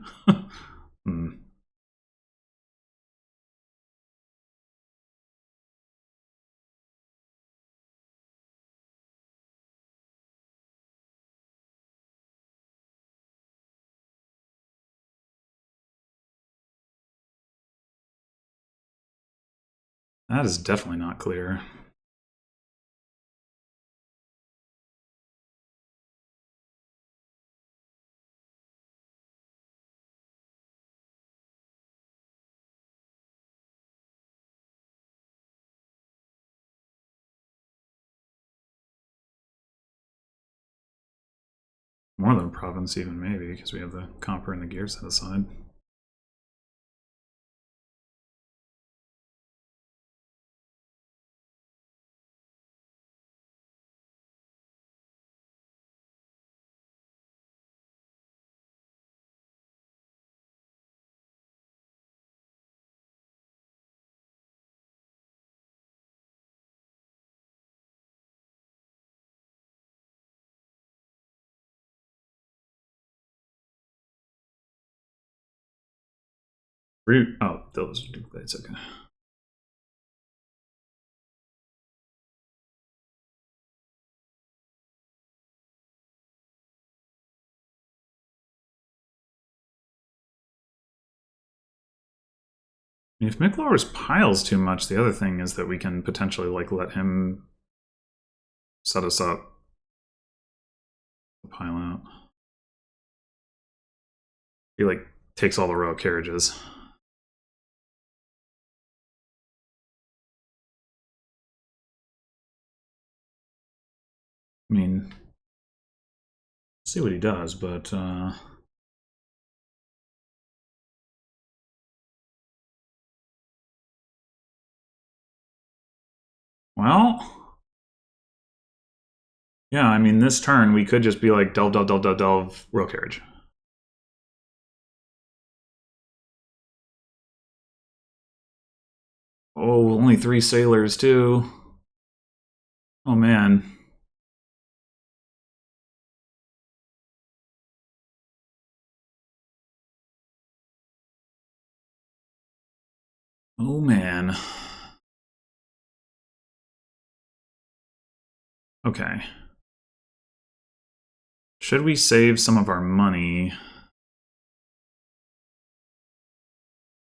That is definitely not clear. More than a province even, maybe, because we have the copper and the gear set aside. Root. Oh, those are duplicates. Okay. If Mick lowers piles too much, the other thing is that we can potentially like let him set us up. Pile out. He like takes all the royal carriages. I mean, see what he does, but well, yeah, I mean, this turn we could just be like delve, delve, delve, delve, delve, royal carriage. Oh, only 3 sailors too. Oh man. Oh man. Okay. Should we save some of our money?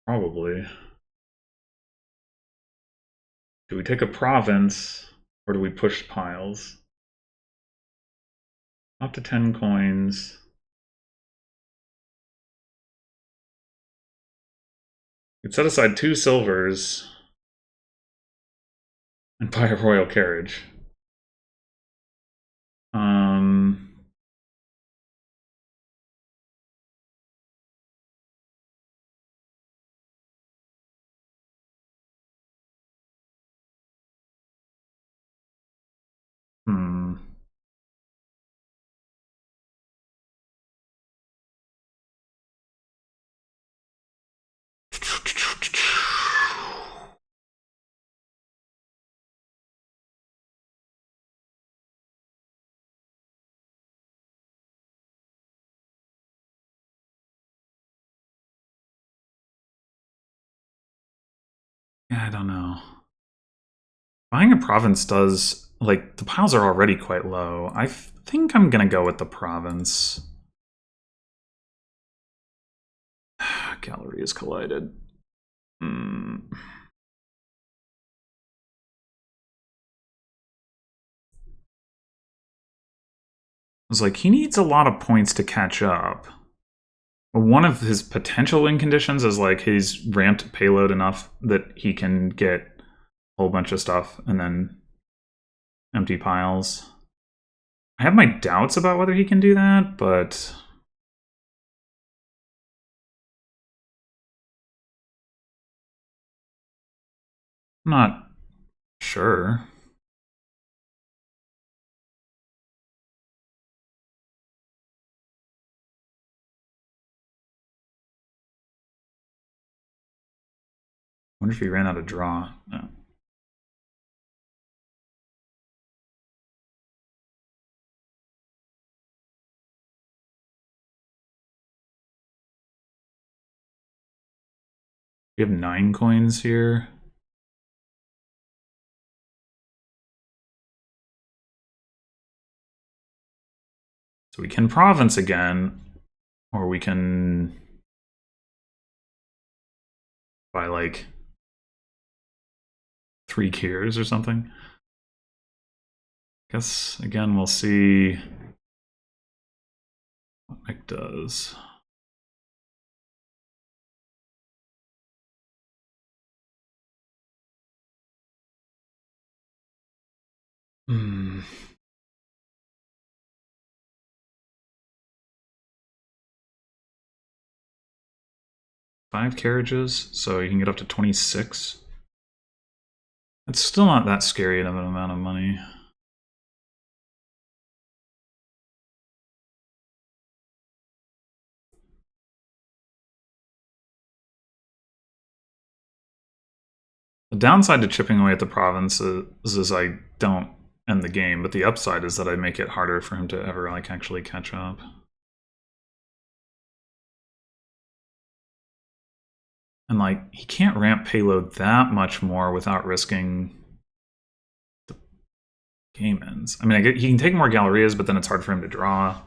Probably. Do we take a province, or do we push piles? Up to 10 coins. We'd set aside 2 silvers and buy a royal carriage. Hmm. Yeah, I don't know. Buying a province does, like, the piles are already quite low. I think I'm gonna go with the province. Gallery is collided. I was like, he needs a lot of points to catch up. One of his potential win conditions is like he's ramped payload enough that he can get a whole bunch of stuff and then empty piles. I have my doubts about whether he can do that, but I'm not sure. wonder if he ran out of draw. No. We have 9 coins here. So we can province again, or we can buy like 3 Kiers or something. Guess again we'll see what Nick does. Hmm. 5 carriages, so you can get up to 26. It's still not that scary of an amount of money. The downside to chipping away at the provinces is I don't end the game, but the upside is that I make it harder for him to ever like actually catch up. And like he can't ramp payload that much more without risking the game ends. I mean, he can take more Gallerias, but then it's hard for him to draw.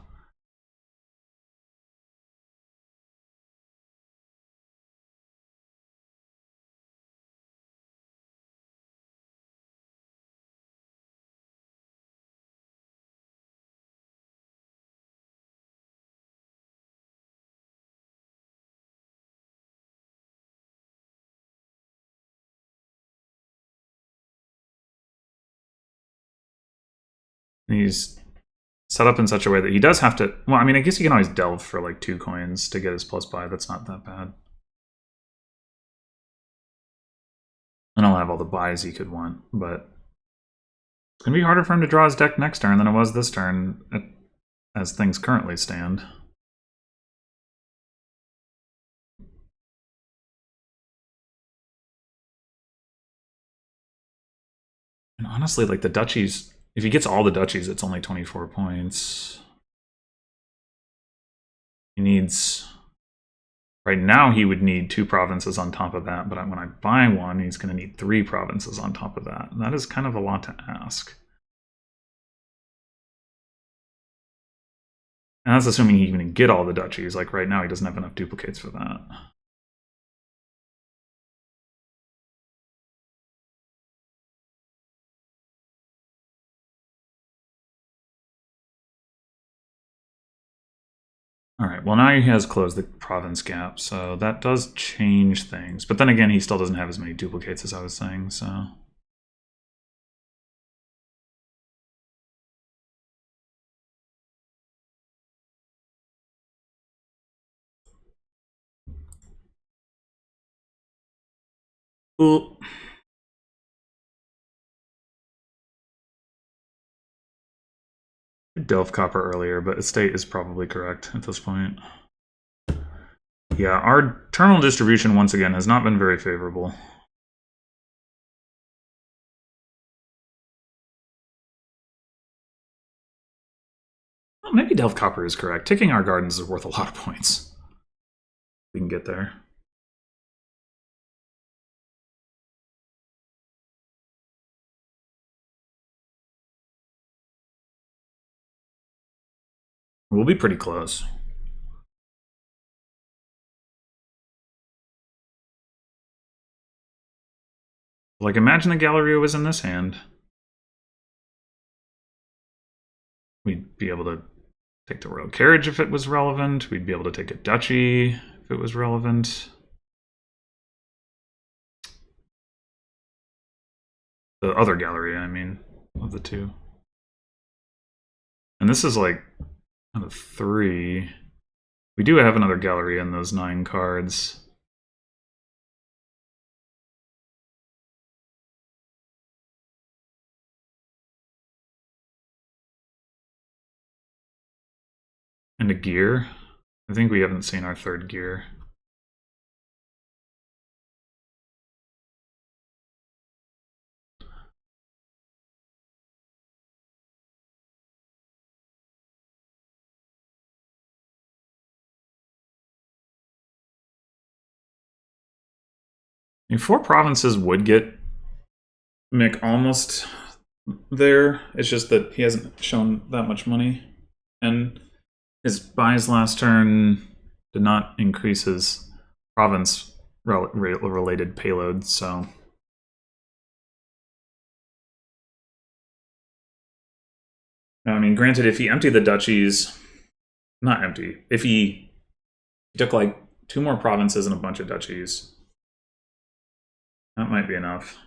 And he's set up in such a way that he does have to. Well, I mean, I guess he can always delve for like 2 coins to get his +5. That's not that bad. And I'll have all the buys he could want, but it's going to be harder for him to draw his deck next turn than it was this turn, as things currently stand. And honestly, like the duchies, if he gets all the duchies, it's only 24 points. He needs... Right now, he would need 2 provinces on top of that, but when I buy one, he's going to need 3 provinces on top of that. And that is kind of a lot to ask. And that's assuming he can get all the duchies. Like right now, he doesn't have enough duplicates for that. All right, well now he has closed the province gap, so that does change things. But then again, he still doesn't have as many duplicates as I was saying, so... Ooh. Delve Copper earlier, but Estate is probably correct at this point. Yeah, our terminal distribution, once again, has not been very favorable. Well, maybe Delve Copper is correct. Taking our gardens is worth a lot of points. We can get there. We'll be pretty close. Like, imagine the Galleria was in this hand. We'd be able to take the Royal Carriage if it was relevant. We'd be able to take a Duchy if it was relevant. The other Galleria, I mean, of the 2. And this is like out of 3. We do have another Galleria in those 9 cards. And a gear. I think we haven't seen our 3rd gear. mean, 4 provinces would get Mick almost there. It's just that he hasn't shown that much money. And his buys last turn did not increase his province related payload, so. I mean, granted, if he emptied the duchies, not empty, if he took like 2 more provinces and a bunch of duchies, that might be enough.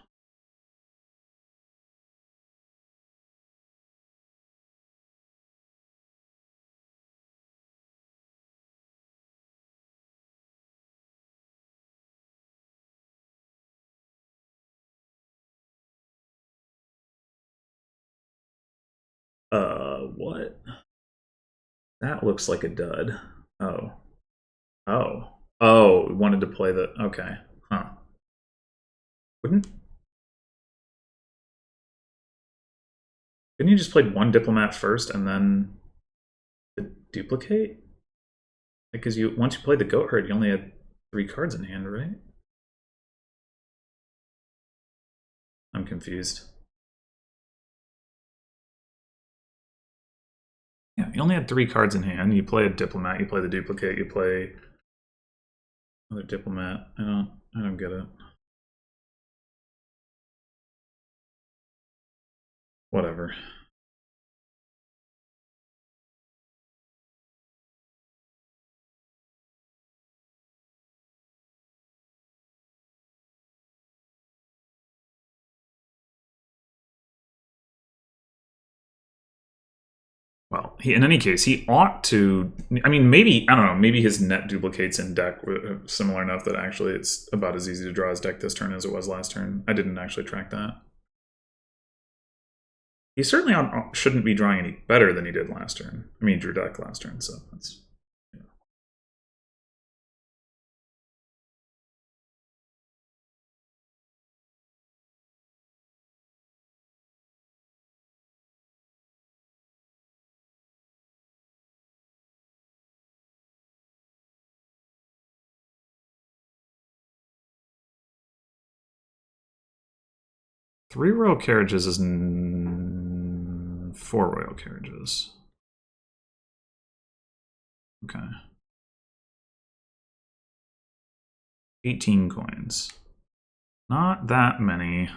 What? That looks like a dud. Oh. Oh. Oh, wanted to play the... Okay. Huh. Wouldn't... Couldn't you just play 1 diplomat first and then duplicate? Because once you played the goat herd, you only had 3 cards in hand, right? I'm confused. Yeah, you only had 3 cards in hand. You play a diplomat, you play the duplicate, you play another diplomat. I don't get it. Whatever. Well, in any case, he ought to. I mean, maybe I don't know. Maybe his net duplicates in deck were similar enough that actually it's about as easy to draw his deck this turn as it was last turn. I didn't actually track that. He certainly shouldn't be drawing any better than he did last turn. I mean, he drew deck last turn, so that's. Three royal carriages is 4 royal carriages. Okay. 18 coins. Not that many.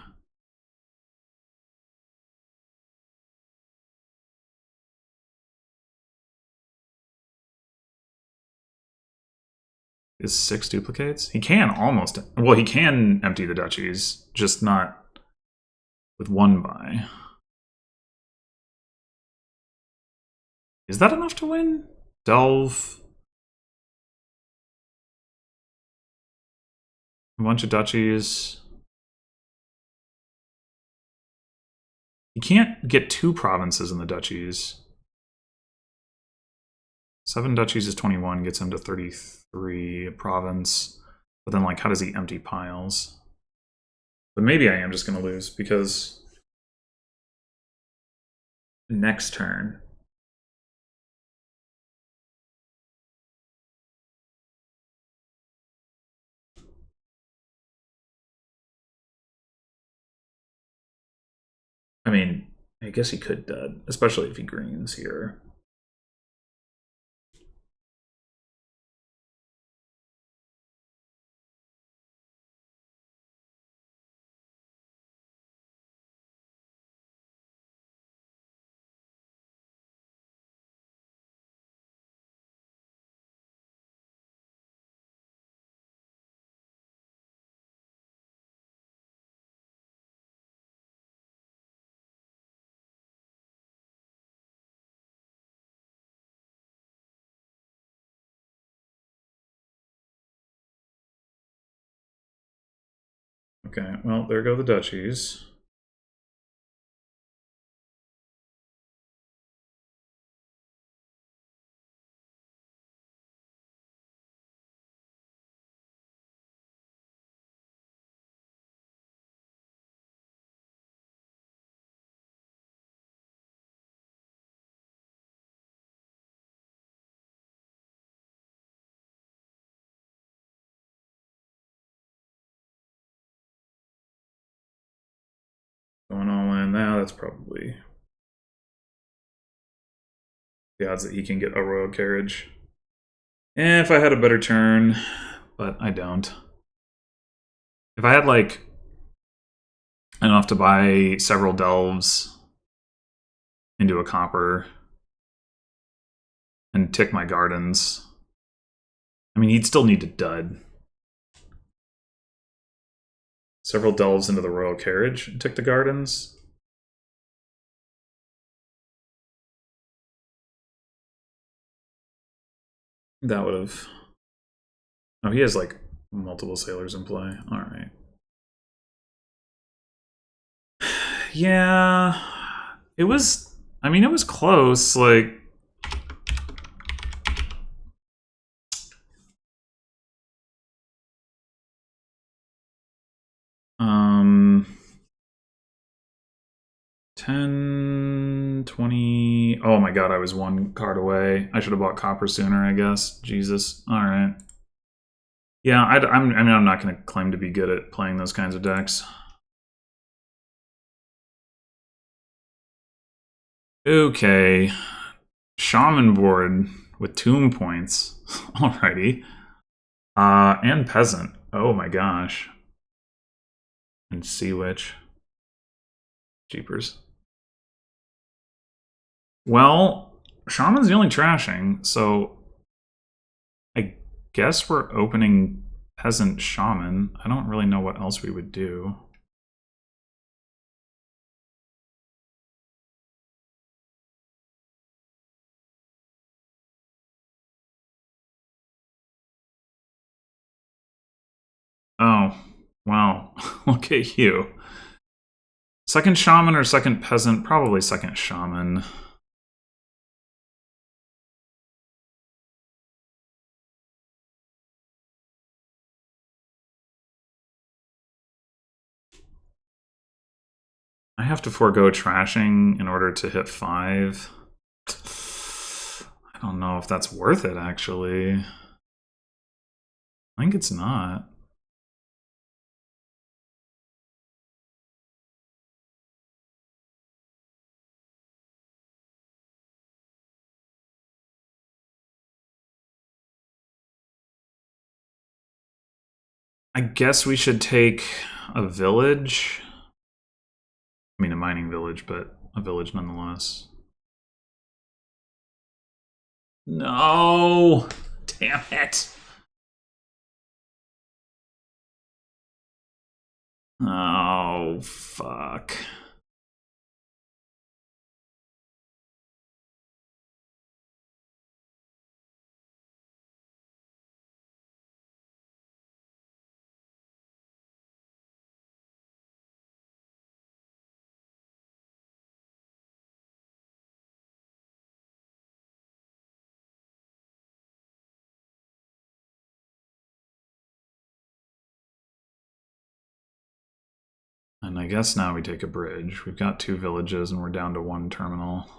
Is 6 duplicates? He can almost. Well, he can empty the duchies, just not with 1 buy. Is that enough to win? Delve. A bunch of duchies. He can't get 2 provinces in the duchies. 7 duchies is 21, gets him to 33 a province. But then, like, how does he empty piles? But maybe I am just going to lose, because next turn. I mean, I guess he could dud, especially if he greens here. Okay, well, there go the duchies. that's probably the odds that he can get a royal carriage. If I had a better turn, but I don't. If I had like enough to buy several delves into a copper and tick my gardens, I mean, he'd still need to dud. Several delves into the royal carriage and tick the gardens. That would have... Oh, he has like multiple sailors in play. All right. Yeah, it was... I mean, it was close, like... Um... 10, 20... Oh my god, I was one card away. I should have bought copper sooner, I guess. Jesus. All right. Yeah, I mean, I'm not going to claim to be good at playing those kinds of decks. Okay. Shaman board with tomb points. Alrighty. And peasant. Oh my gosh. And sea witch. Jeepers. Well, shaman's the only trashing, so I guess we're opening peasant shaman. I don't really know what else we would do. Oh, wow. Look at you. Second shaman or second peasant? Probably second shaman. I have to forego trashing in order to hit 5. I don't know if that's worth it, actually. I think it's not. I guess we should take a village. I mean, a mining village, but a village nonetheless. No! Damn it! Oh, fuck. And I guess now we take a bridge. We've got 2 villages and we're down to 1 terminal.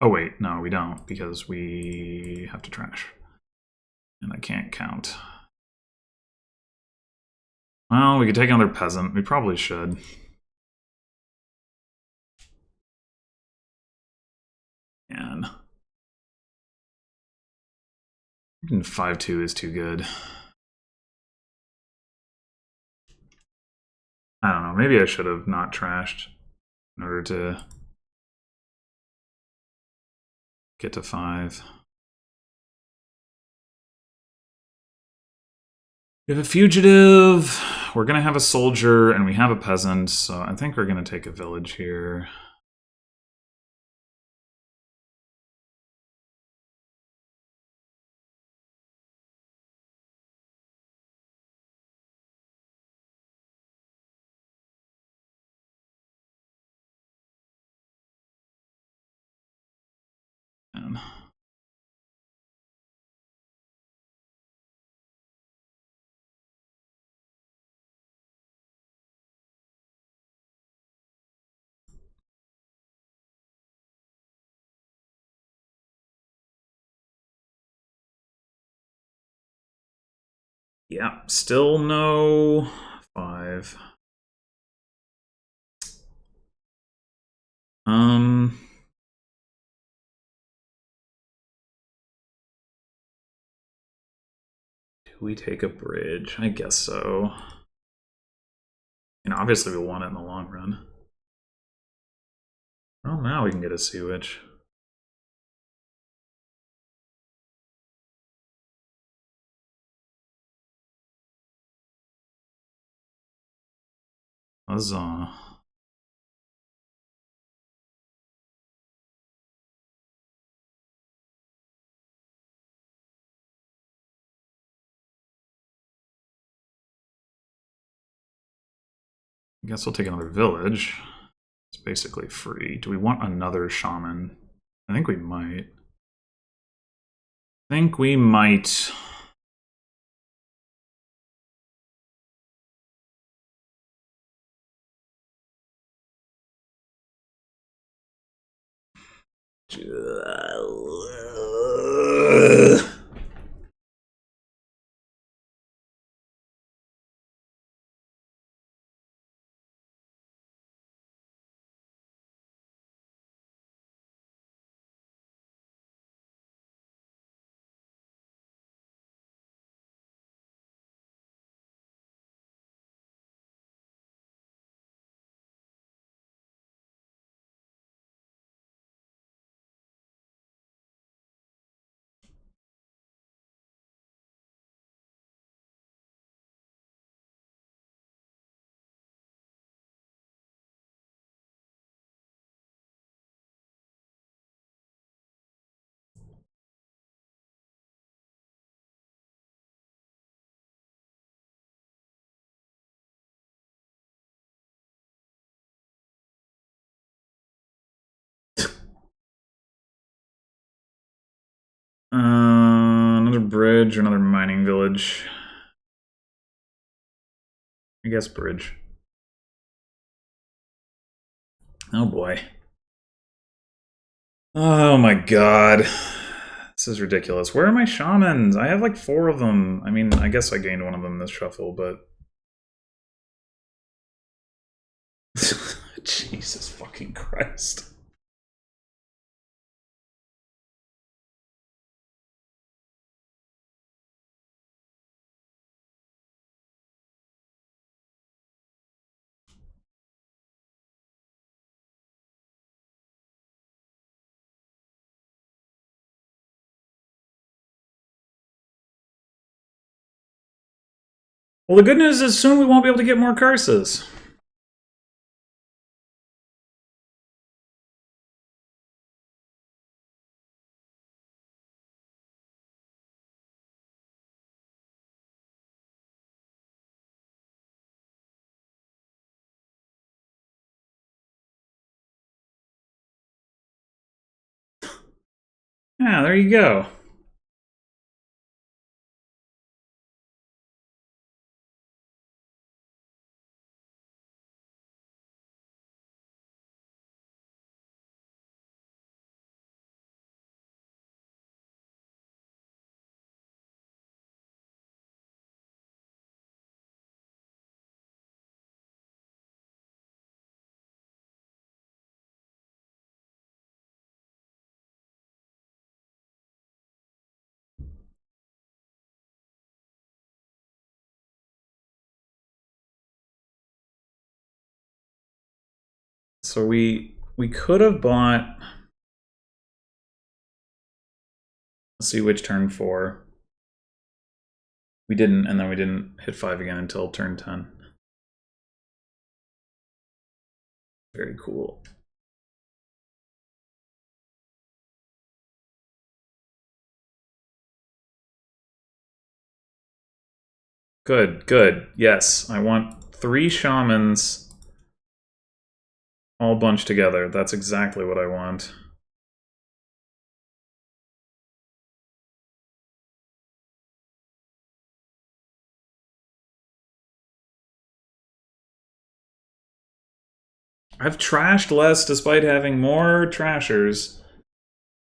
Oh wait, no, we don't, because we have to trash. And I can't count. Well, we could take another peasant. We probably should. And 5-2 is too good. I don't know, maybe I should have not trashed in order to get to 5. We have a fugitive, we're gonna have a soldier, and we have a peasant, so I think we're gonna take a village here. And yeah, still no 5. Um... Do we take a bridge? I guess so. And obviously we'll want it in the long run. Well, now we can get a Sea Witch. Huzzah. I guess we'll take another village. It's basically free. Do we want another shaman? I think we might. I think we might. Another bridge or another mining village. I guess bridge. Oh boy. Oh my god. This is ridiculous. Where are my shamans? I have like 4 of them. I mean, I guess I gained one of them this shuffle, but... Jesus fucking Christ. Well, the good news is soon we won't be able to get more curses. Yeah, there you go. So we could have bought... Let's see which turn 4. We didn't, and then we didn't hit 5 again until turn 10. Very cool. Good, good. Yes, I want 3 shamans all bunched together. That's exactly what I want. I've trashed less despite having more trashers.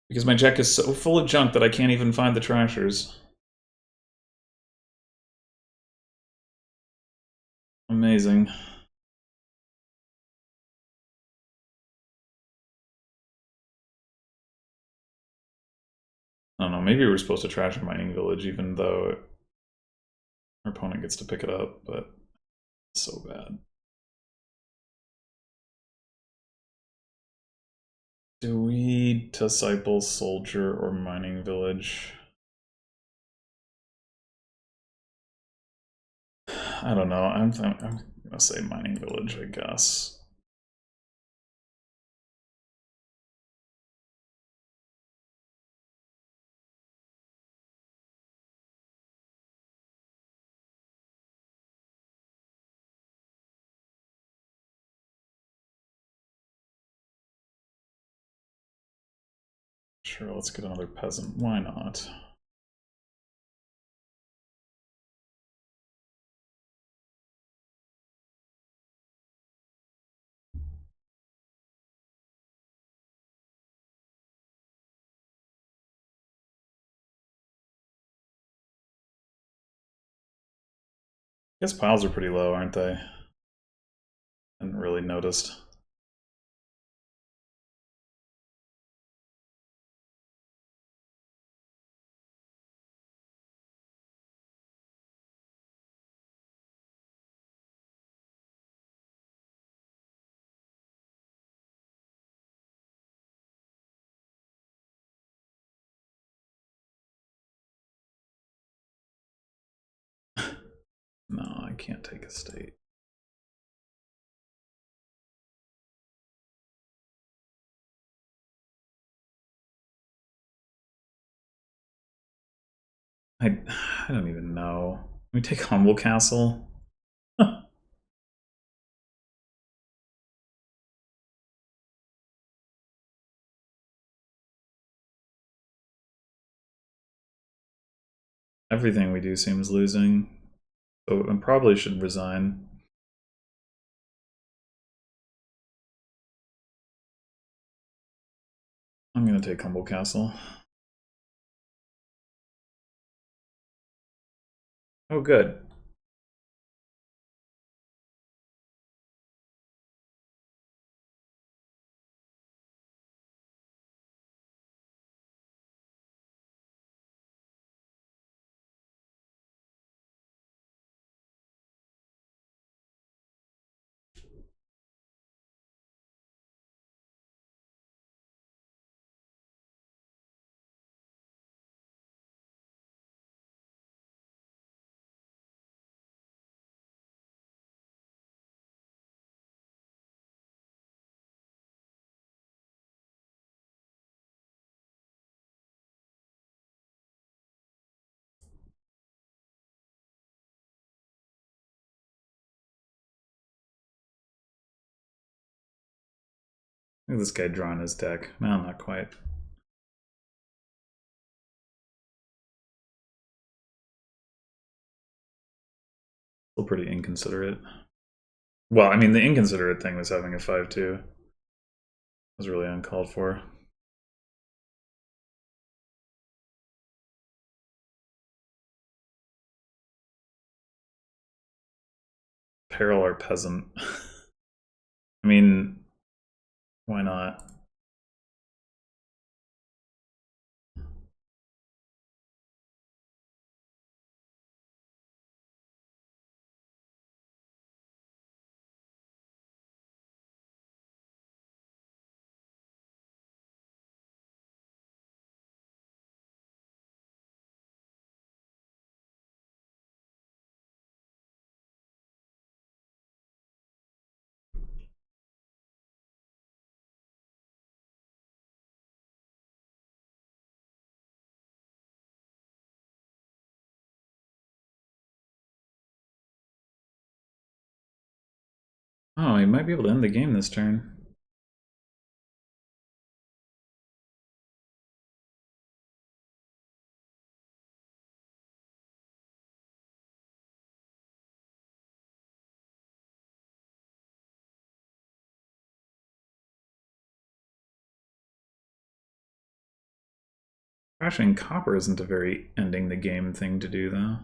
Because my deck is so full of junk that I can't even find the trashers. Amazing. maybe we're supposed to trash a mining village even though our opponent gets to pick it up, but it's so bad. Do we disciple soldier or mining village? I don't know. I'm gonna say mining village, I guess. Sure, let's get another peasant. Why not? I guess piles are pretty low, aren't they? Hadn't really noticed. No, I can't take a state. I don't even know. Can we take Humble Castle? Everything we do seems losing. So I probably should resign. I'm gonna take Humble Castle. Oh, good. Look at this guy drawing his deck. No, not quite. Still pretty inconsiderate. Well, I mean, the inconsiderate thing was having a 5-2. It was really uncalled for. Peril our peasant. I mean, why not? Oh, he might be able to end the game this turn. Crashing copper isn't a very ending the game thing to do, though.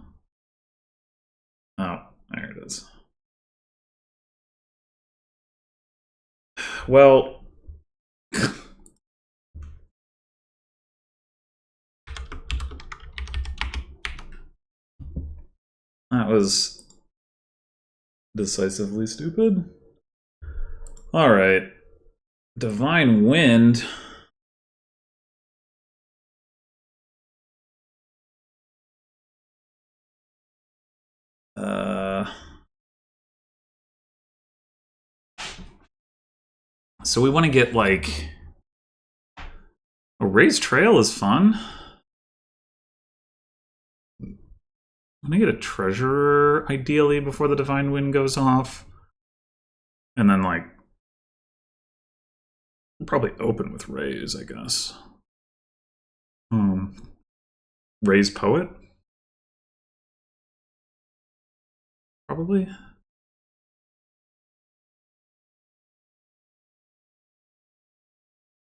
Oh, there it is. Well, That was decisively stupid. Alright. Divine Wind. So we want to get, like... A raised trail is fun. I'm gonna get a treasurer, ideally, before the Divine Wind goes off. And then, like... We'll probably open with raise, I guess. Raise Poet? Probably.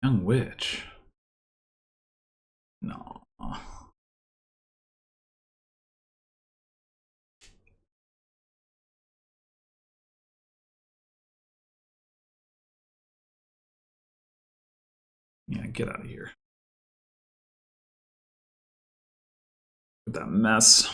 Young Witch. No. Yeah, get out of here. With that mess.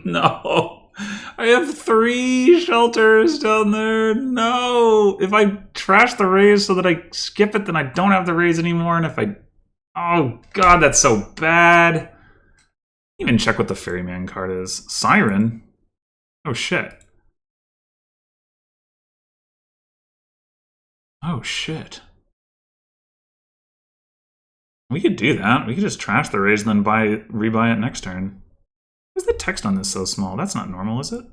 No. I have 3 shelters down there. No. If I trash the raise so that I skip it, then I don't have the raise anymore. And if I... Oh, God, that's so bad. Even check what the Ferryman card is. Siren? Oh, shit. Oh, shit. We could do that. We could just trash the raise and then rebuy it next turn. Why is the text on this so small? That's not normal, is it?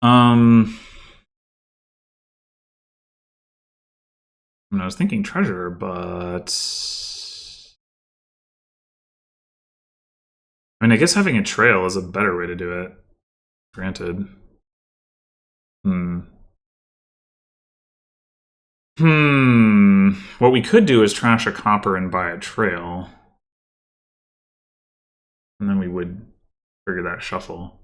I mean, I was thinking treasure, but... I mean, I guess having a trail is a better way to do it. Granted. What we could do is trash a copper and buy a trail. And then we would trigger that shuffle.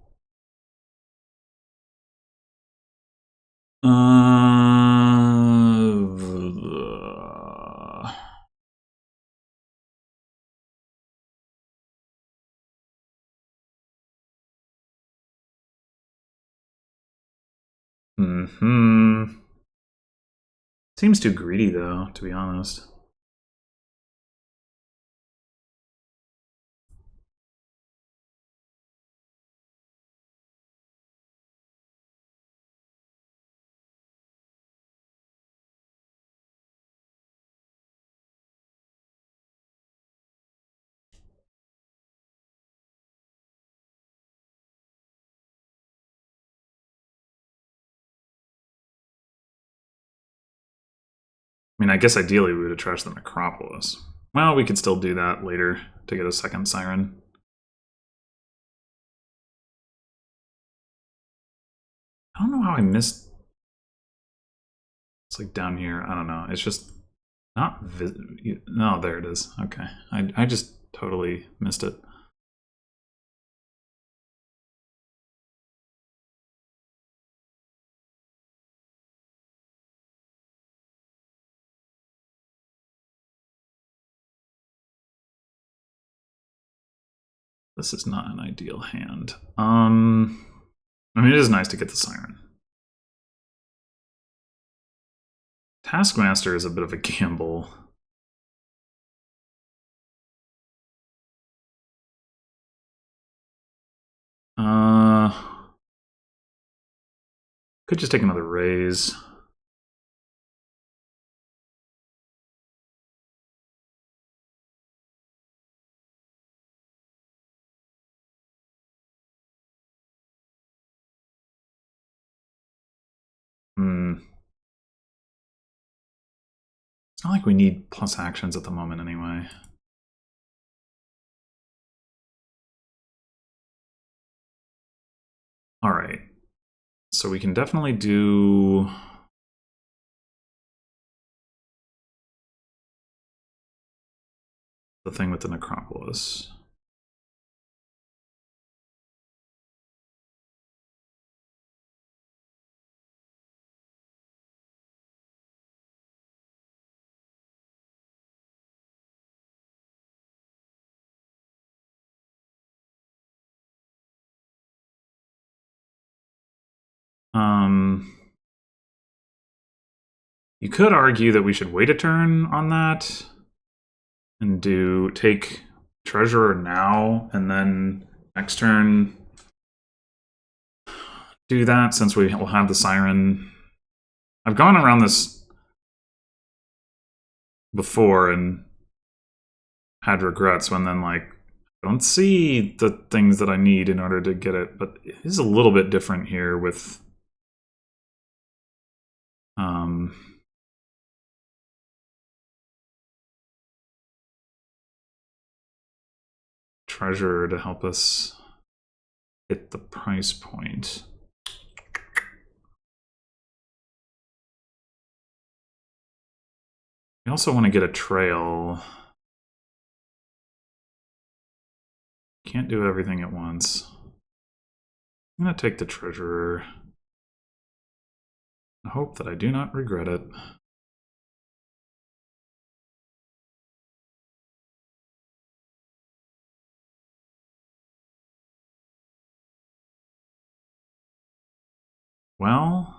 Seems too greedy, though, to be honest. I mean, I guess ideally we would have trashed the Necropolis. Well, we could still do that later to get a second Siren. I don't know how I missed... It's like down here. I don't know. It's just not... No, there it is. Okay. I just totally missed it. This is not an ideal hand. I mean, it is nice to get the Siren. Taskmaster is a bit of a gamble. Could just take another raise. It's not like we need plus actions at the moment anyway. Alright. So we can definitely do... the thing with the Necropolis. You could argue that we should wait a turn on that and take Treasurer now, and then next turn do that, since we will have the Siren. I've gone around this before and had regrets when then, like, I don't see the things that I need in order to get it, but it is a little bit different here with Treasurer to help us hit the price point. We also want to get a trail. Can't do everything at once. I'm going to take the Treasurer. I hope that I do not regret it. Well,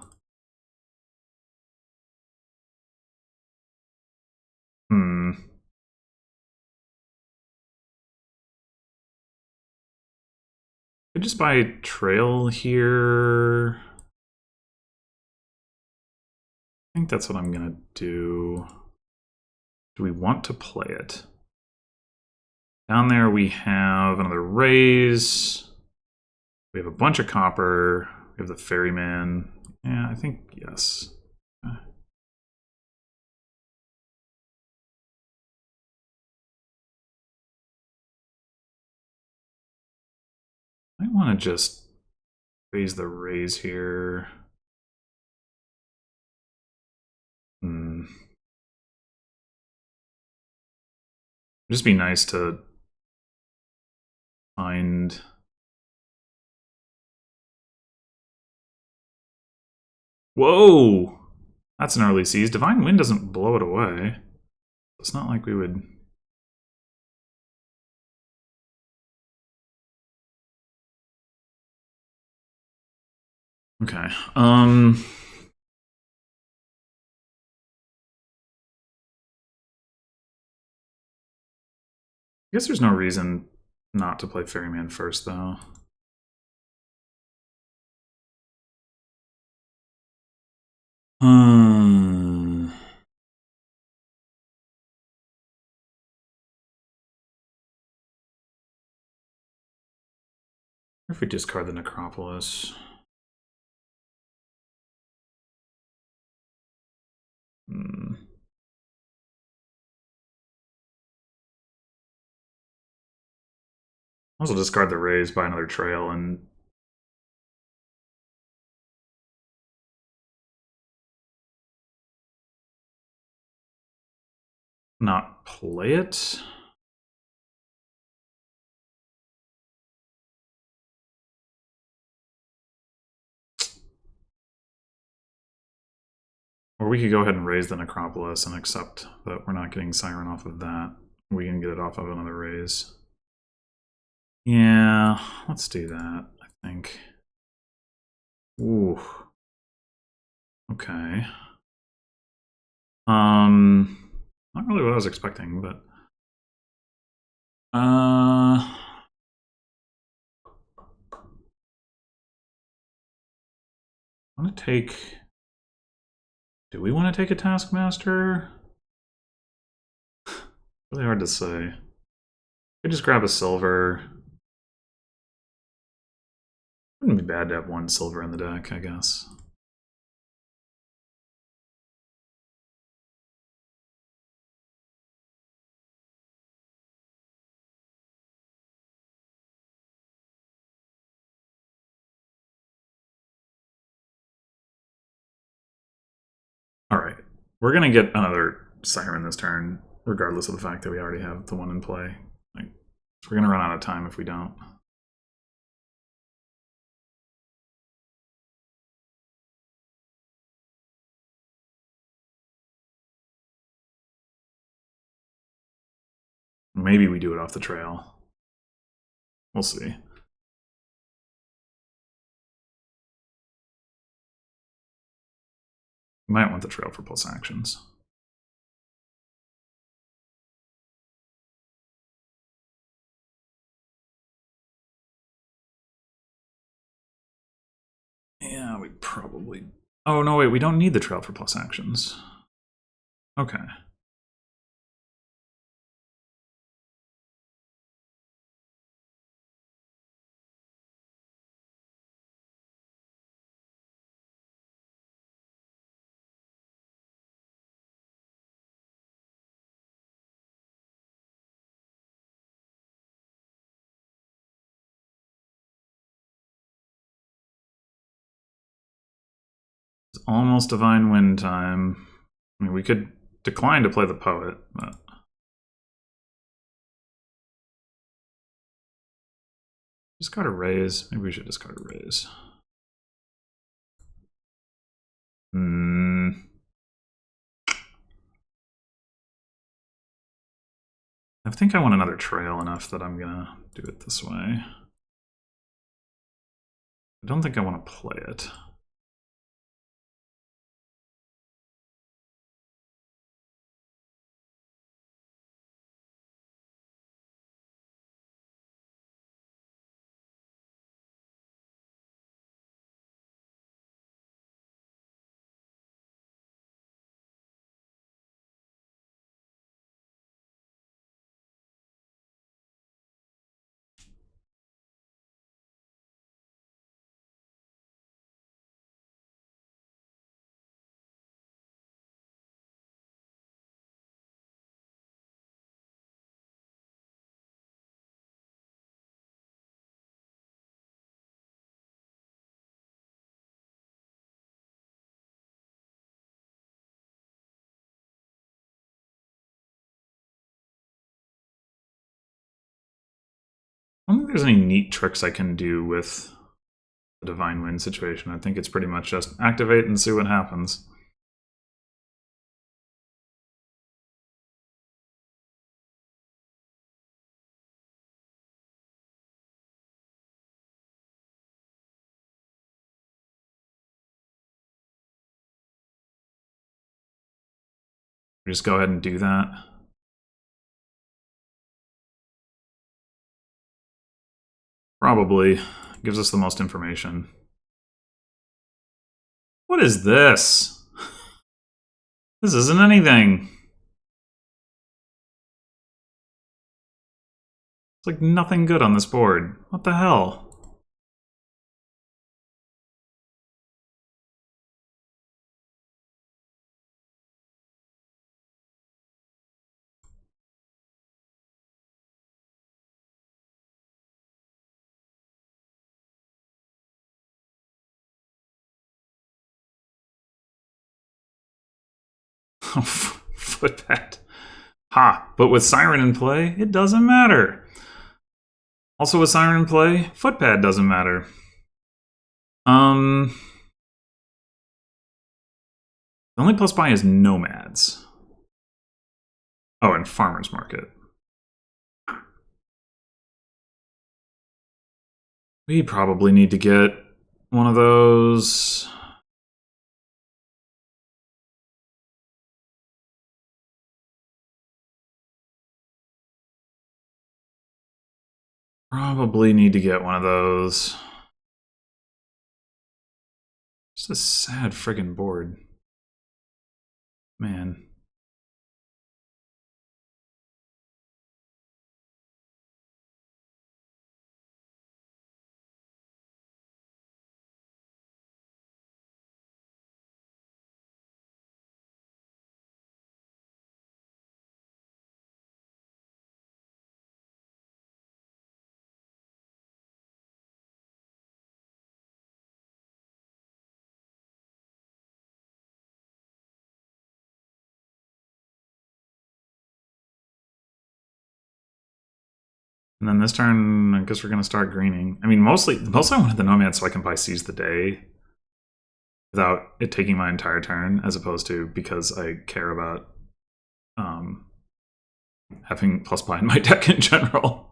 could just buy trail here. I think that's what I'm gonna do. Do we want to play it? Down there we have another raise. We have a bunch of copper. We have the ferryman. Yeah, I think yes. I want to just raise the raise here. Just be nice to find. Whoa! That's an early seize. Divine Wind doesn't blow it away. It's not like we would. Okay. I guess there's no reason not to play Ferryman first, though. If we discard the Necropolis. Also discard the raise, buy another trail, and not play it. Or we could go ahead and raise the Necropolis and accept that we're not getting Siren off of that. We can get it off of another raise. Yeah, let's do that, I think. Ooh. Okay. Not really what I was expecting, but I want to take. Do we want to take a Taskmaster? Really hard to say. Could just grab a silver. Wouldn't be bad to have one silver in the deck, I guess. Alright. We're gonna get another Siren this turn, regardless of the fact that we already have the one in play. Like, we're gonna run out of time if we don't. Maybe we do it off the trail. We'll see. Might want the trail for plus actions. Yeah, we probably... Oh, no, wait, we don't need the trail for plus actions. Okay. It's almost Divine Wind time. I mean, we could decline to play the Poet, but... Discard a raise. Maybe we should discard a raise. I think I want another trail enough that I'm gonna do it this way. I don't think I want to play it. I don't think there's any neat tricks I can do with the Divine Wind situation. I think it's pretty much just activate and see what happens. We just go ahead and do that. Probably. Gives us the most information. What is this? This isn't anything. It's like nothing good on this board. What the hell? Footpad. Ha! But with Siren in play, it doesn't matter. Also with Siren in play, Footpad doesn't matter. The only plus buy is Nomads. Oh, and Farmer's Market. We probably need to get one of those. Probably need to get one of those. Just a sad friggin' board. Man. And then this turn, I guess we're going to start greening. I mean, mostly I wanted the Nomad so I can buy Seize the Day without it taking my entire turn, as opposed to because I care about having plus buy in my deck in general.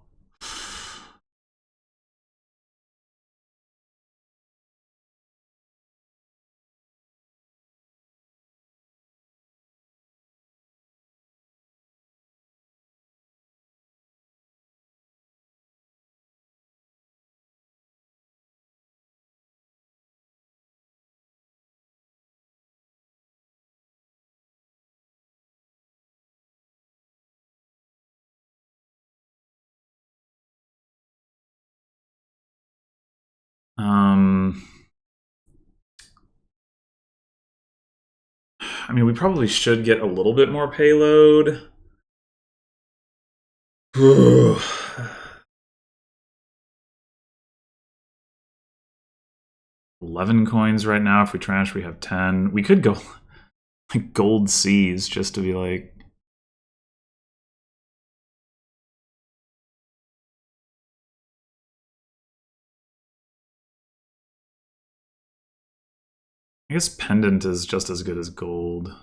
I mean, we probably should get a little bit more payload. 11 coins right now. If we trash, we have 10. We could go like gold seas just to be like... I guess pendant is just as good as gold.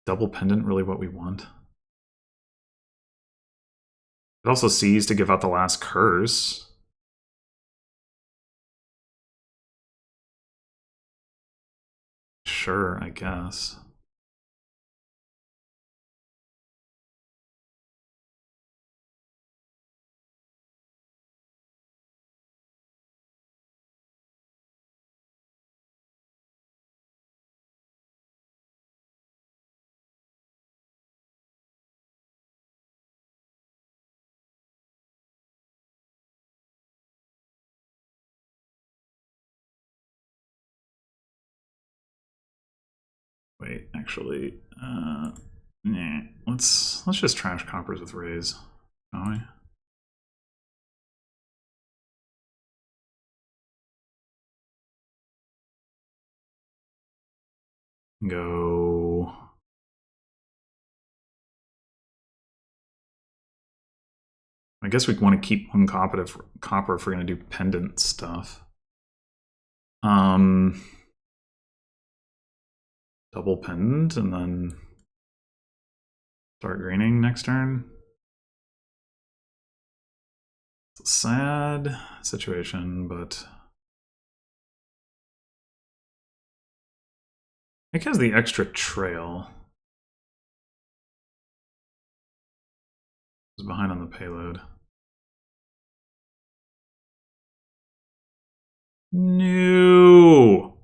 Double pendant really what we want? It also sees to give out the last curse. Sure, I guess. Wait, actually, nah. Let's just trash coppers with rays, shall we? Go. I guess we want to keep one copper if we're going to do pendant stuff. Double pendant and then start greening next turn. It's a sad situation, but it has the extra trail. It's behind on the payload. No.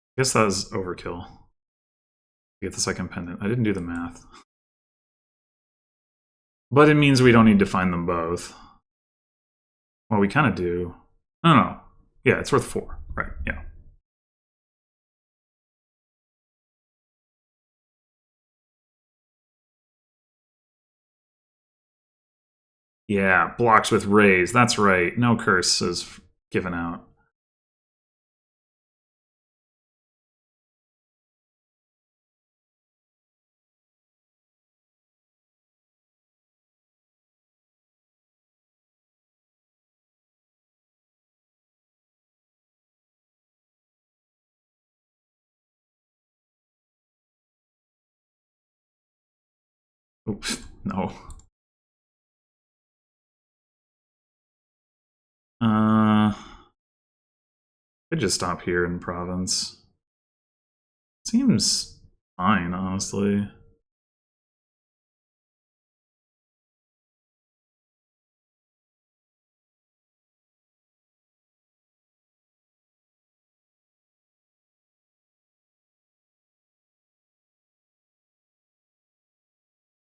I guess that was overkill. Get the second pendant. I didn't do the math. But it means we don't need to find them both. Well, we kind of do. No. Yeah, it's worth 4. Right, yeah. Yeah, blocks with rays. That's right. No curse is given out. Oops, no. Could just stop here in province. Seems fine, honestly.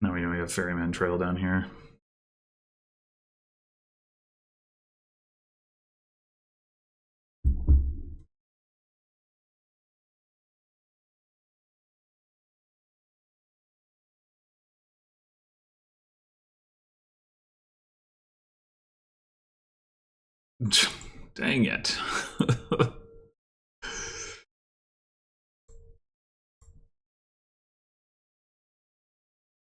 Now we know we have Ferryman Trail down here. Dang it.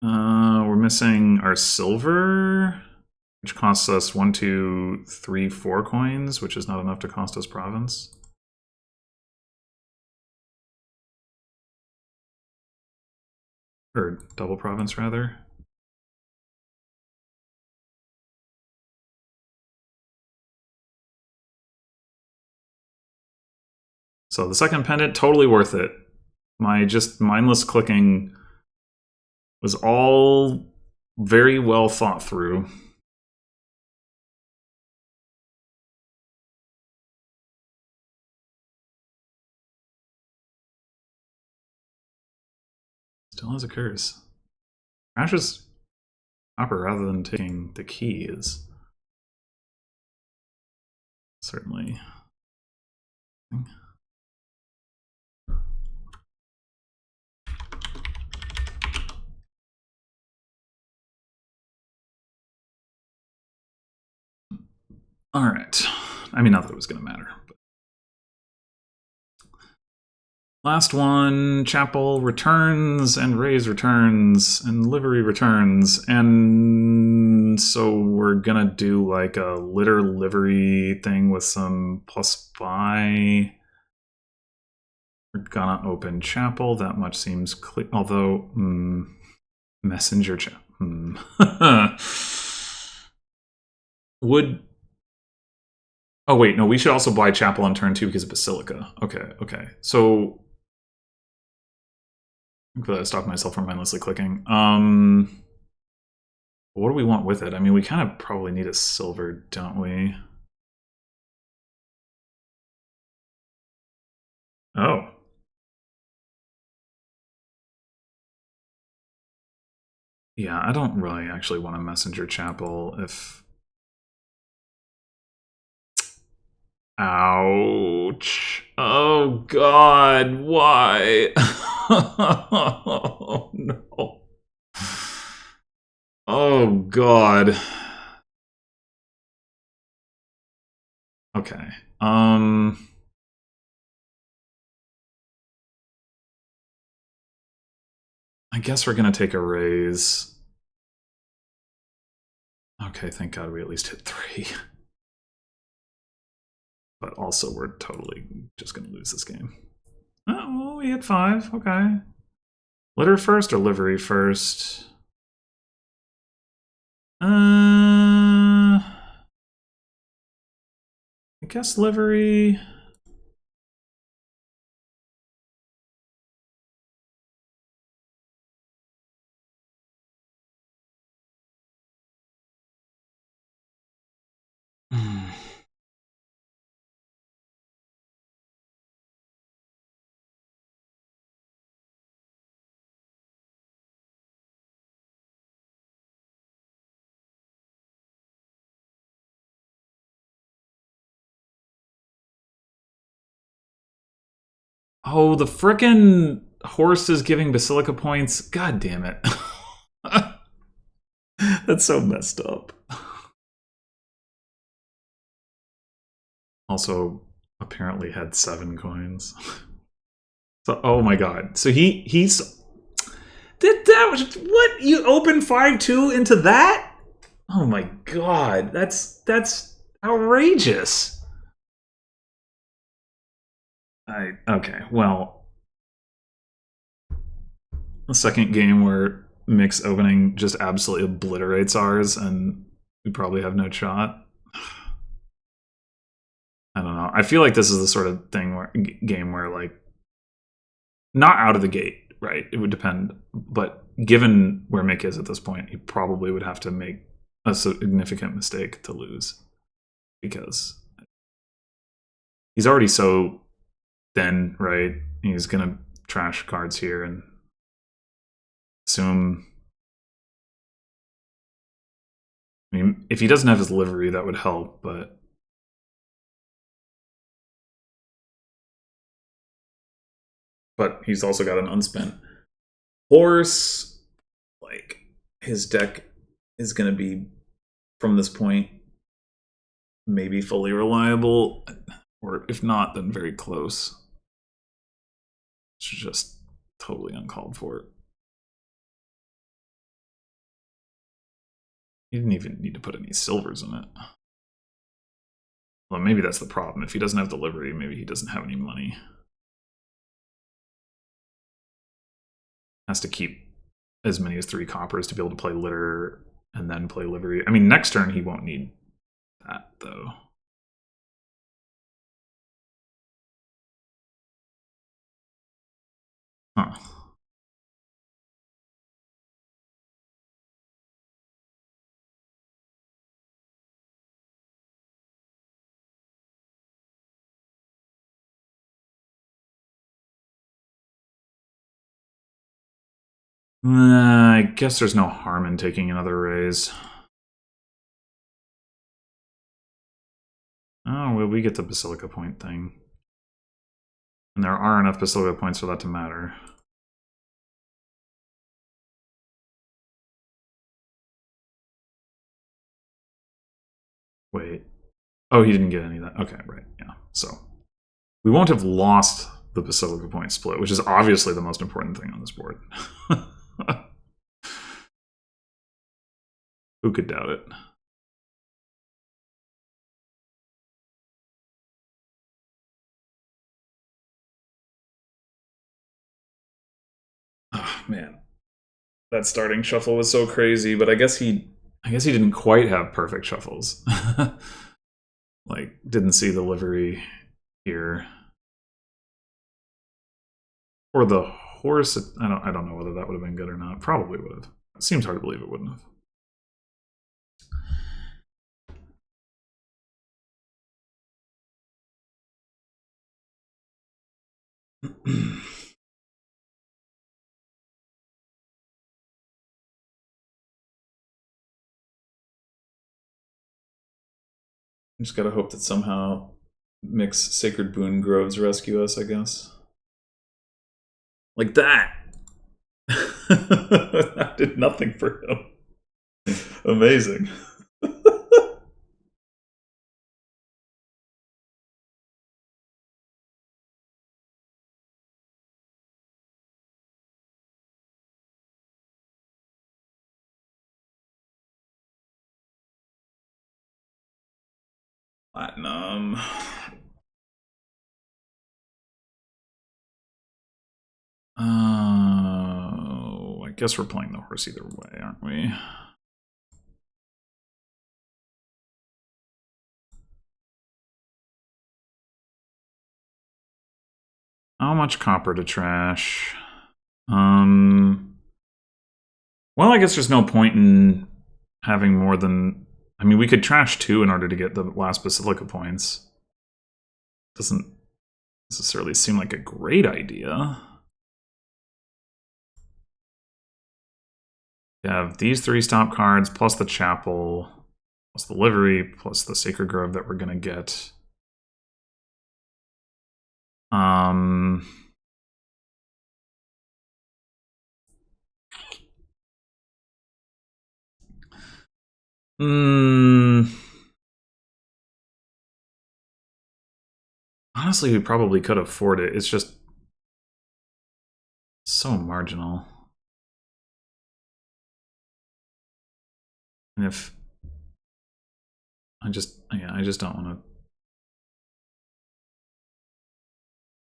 We're missing our silver, which costs us 1, 2, 3, 4 coins, which is not enough to cost us province. Or double province, rather. So the second pendant, totally worth it. My just mindless clicking Was all very well thought through. Still has a curse. Crashes copper rather than taking the key is certainly. All right. I mean, not that it was going to matter. But. Last one, Chapel returns, and Rays returns, and Livery returns, and so we're gonna do like a litter livery thing with some plus buy. We're gonna open Chapel, that much seems clear, although, Messenger Chapel. Would... Oh wait, no, we should also buy Chapel on turn 2 because of Basilica. Okay. So... I'm glad I stopped myself from mindlessly clicking. What do we want with it? I mean, we kind of probably need a silver, don't we? Oh. Yeah, I don't really actually want a Messenger Chapel if... Ouch. Oh, God, why? Oh, no. Oh, God. Okay. I guess we're gonna take a raise. Okay, thank God we at least hit 3. But also, we're totally just gonna lose this game. Oh, well, we hit 5. Okay. Litter first or livery first? I guess livery. Oh, the frickin' horse is giving Basilica points. God damn it. That's so messed up. Also, apparently had 7 coins. So, oh my god. So he's... Did that... What? You open 5-2 into that? Oh my god. That's outrageous. Okay, well... The second game where Mick's opening just absolutely obliterates ours and we probably have no shot. I don't know. I feel like this is the sort of thing where game where like not out of the gate, right? It would depend, but given where Mick is at this point, he probably would have to make a significant mistake to lose because he's already so thin, right? He's gonna trash cards here and assume. I mean, if he doesn't have his livery, that would help, but. But he's also got an unspent horse. Like, his deck is going to be, from this point, maybe fully reliable. Or if not, then very close. It's just totally uncalled for. He didn't even need to put any silvers in it. Well, maybe that's the problem. If he doesn't have the livery, maybe he doesn't have any money. Has to keep as many as 3 coppers to be able to play litter and then play livery. I mean, next turn he won't need that, though. Huh. I guess there's no harm in taking another raise. Oh, well, we get the Basilica Point thing. And there are enough Basilica points for that to matter. Wait. Oh, he didn't get any of that. Okay, right, yeah. So, we won't have lost the Basilica Point split, which is obviously the most important thing on this board. Who could doubt it? Oh, man. That starting shuffle was so crazy, but I guess he didn't quite have perfect shuffles. Like, didn't see the livery here. Or the horse. I don't know whether that would have been good or not. Probably would have. It seems hard to believe it wouldn't have. Just gotta hope that somehow Mick's Sacred Boon Groves rescue us, I guess. Like that! That did nothing for him. Amazing. Platinum. Oh, I guess we're playing the horse either way, aren't we? How much copper to trash? Well, I guess there's no point in having more than... I mean, we could trash 2 in order to get the last Basilica points. Doesn't necessarily seem like a great idea. You have these 3 stop cards, plus the chapel, plus the livery, plus the Sacred Grove that we're going to get. Honestly, we probably could afford it. It's just so marginal. And if I just don't want to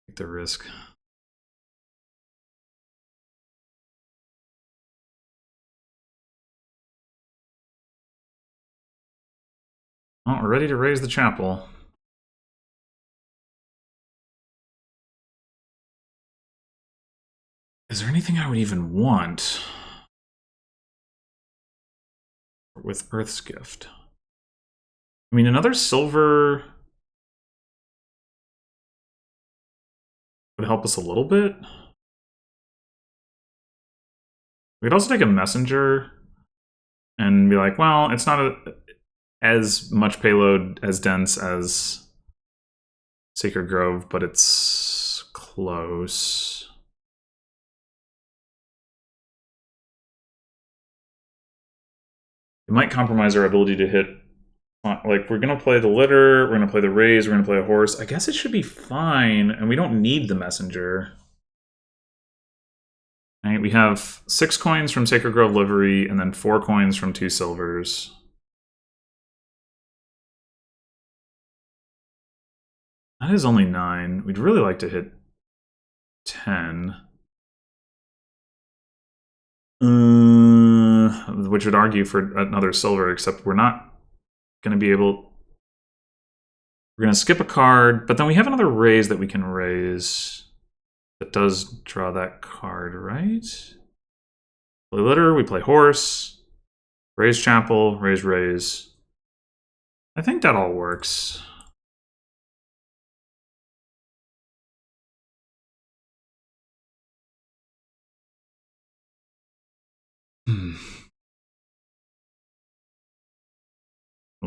take the risk. Well, we're ready to raise the chapel. Is there anything I would even want with Earth's Gift? I mean, another silver would help us a little bit. We could also take a messenger and be like, well, it's not as much payload, as dense as Sacred Grove, but it's close. It might compromise our ability to hit. Like, we're going to play the litter, we're going to play the raise, we're going to play a horse. I guess it should be fine, and we don't need the messenger. Right, we have 6 coins from Sacred Grove livery, and then 4 coins from 2 silvers. That is only 9. We'd really like to hit 10. Which would argue for another silver, except we're not going to be able... We're going to skip a card, but then we have another raise that we can raise that does draw that card, right? Play litter, we play horse, raise chapel, raise raise. I think that all works.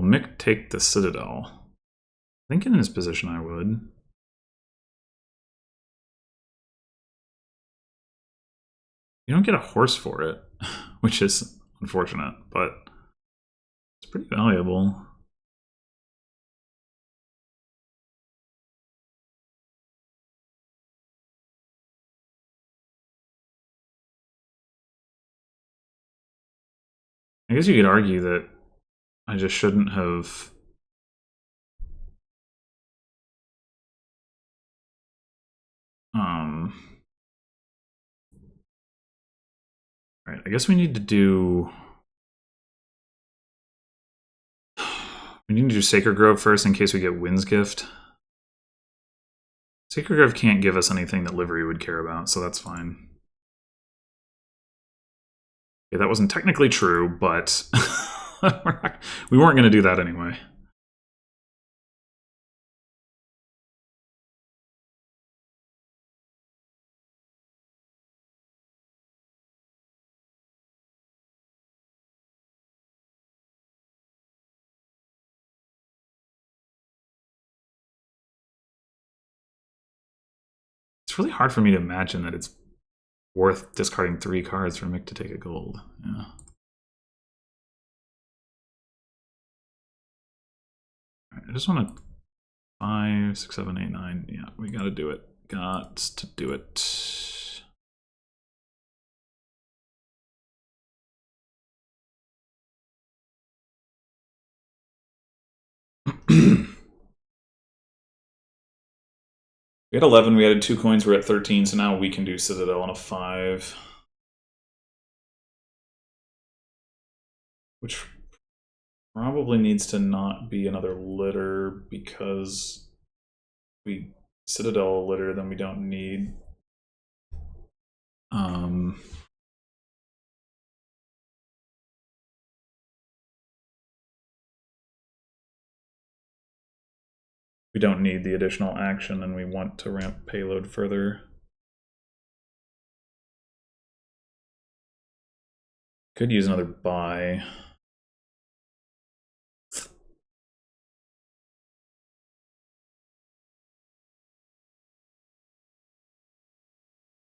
Will Mick take the Citadel? I think in his position I would. You don't get a horse for it, which is unfortunate, but it's pretty valuable. I guess you could argue that I just shouldn't have... Right, I guess we need to do... We need to do Sacred Grove first in case we get Wind's Gift. Sacred Grove can't give us anything that Livery would care about, so that's fine. Yeah, that wasn't technically true, but we weren't going to do that anyway. It's really hard for me to imagine that it's worth discarding 3 cards for Mick to take a gold. Yeah. Right, I just want to 5, 6, 7, 8, 9. Yeah, we got to do it. Got to do it. We had 11, we added 2 coins, we're at 13, so now we can do Citadel on a 5. Which probably needs to not be another litter, because we Citadel litter, then we don't need... we don't need the additional action, and we want to ramp payload further. Could use another buy.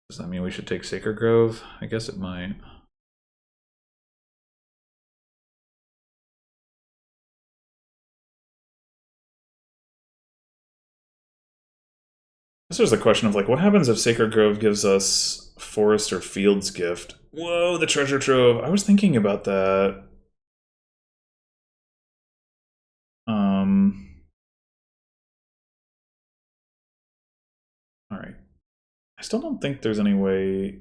Does that mean we should take Sacred Grove? I guess it might. This is the question of like, what happens if Sacred Grove gives us Forest or Fields Gift? Whoa, the treasure trove. I was thinking about that. All right. I still don't think there's any way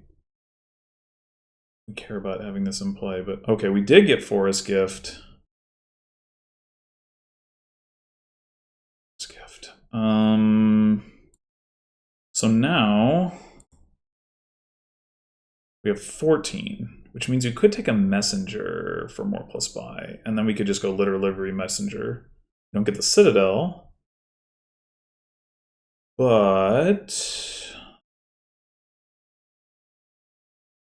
we care about having this in play, but okay, we did get Forest Gift. So now we have 14, which means we could take a messenger for more plus buy, and then we could just go litter livery messenger. We don't get the Citadel, but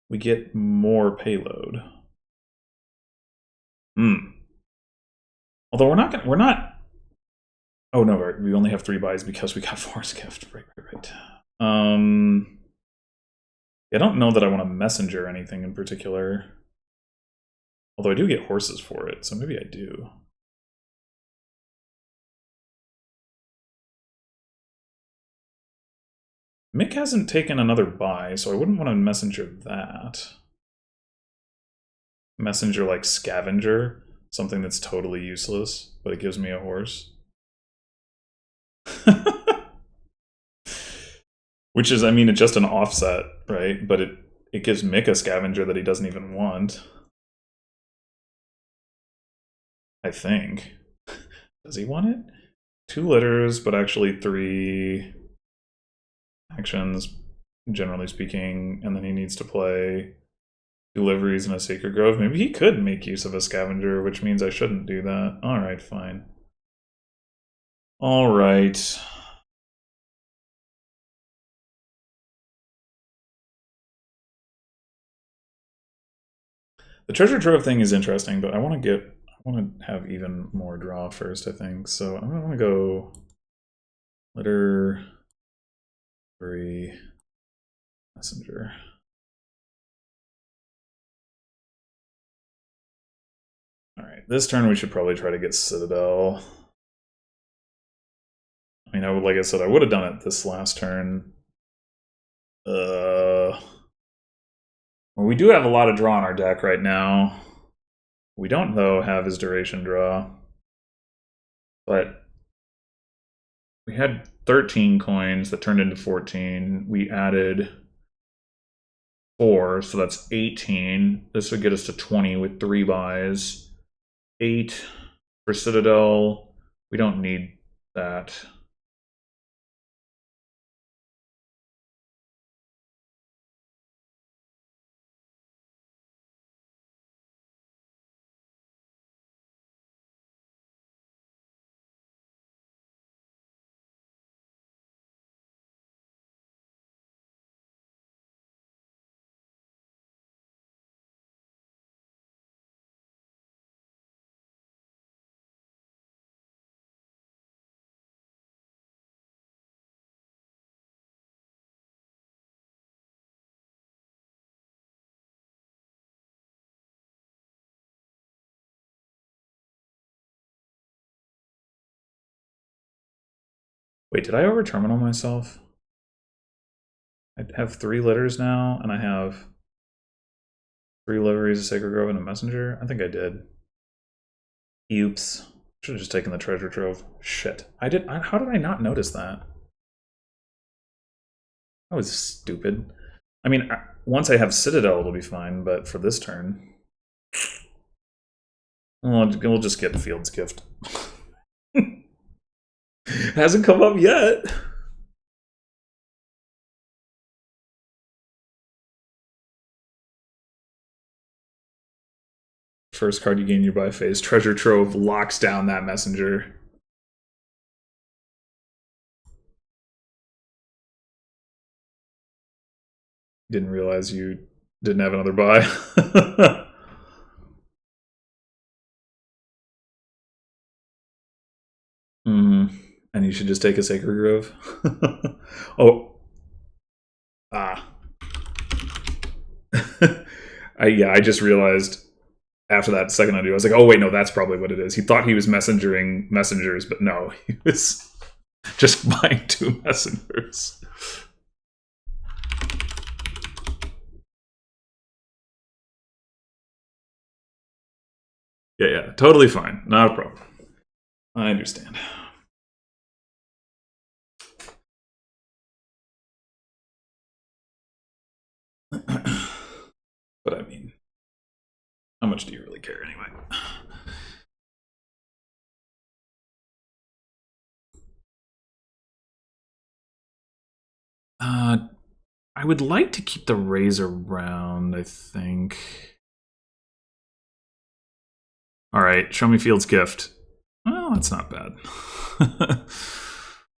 we get more payload. Although we're not. Oh no, right, we only have 3 buys because we got Forest Gift. Right. I don't know that I want a messenger or anything in particular. Although I do get horses for it, so maybe I do. Mick hasn't taken another buy, so I wouldn't want to messenger that. Messenger like Scavenger, something that's totally useless, but it gives me a horse. Which is, I mean, it's just an offset, right? But it gives Mick a Scavenger that he doesn't even want. I think. Does he want it? 2 litters, but actually 3 actions, generally speaking, and then he needs to play 2 liveries and a Sacred Grove. Maybe he could make use of a Scavenger, which means I shouldn't do that. Alright, fine. Alright. The treasure trove thing is interesting, but I want want to have even more draw first, I think. So I'm going to go litter 3 messenger. All right, this turn we should probably try to get Citadel. I mean, like I said, I would have done it this last turn. Well, we do have a lot of draw in our deck right now. We don't, though, have his duration draw. But we had 13 coins that turned into 14. We added 4, so that's 18. This would get us to 20 with 3 buys. 8 for Citadel. We don't need that. Wait, did I over-terminal myself? I have 3 litters now, and I have 3 liveries, a Sacred Grove, and a Messenger? I think I did. Oops. Should have just taken the treasure trove. Shit. How did I not notice that? That was stupid. I mean, once I have Citadel, it'll be fine, but for this turn... We'll just get Field's Gift. Hasn't come up yet. First card you gain your buy phase. Treasure Trove locks down that messenger. Didn't realize you didn't have another buy. And you should just take a Sacred Grove. Oh. Ah. I just realized after that second undo, I was like, oh wait, no, that's probably what it is. He thought he was messengering messengers, but no, he was just buying 2 messengers. Yeah, totally fine. Not a problem. I understand. But I mean, how much do you really care anyway? I would like to keep the Raise around, I think. Alright, show me Field's Gift. Well, that's not bad.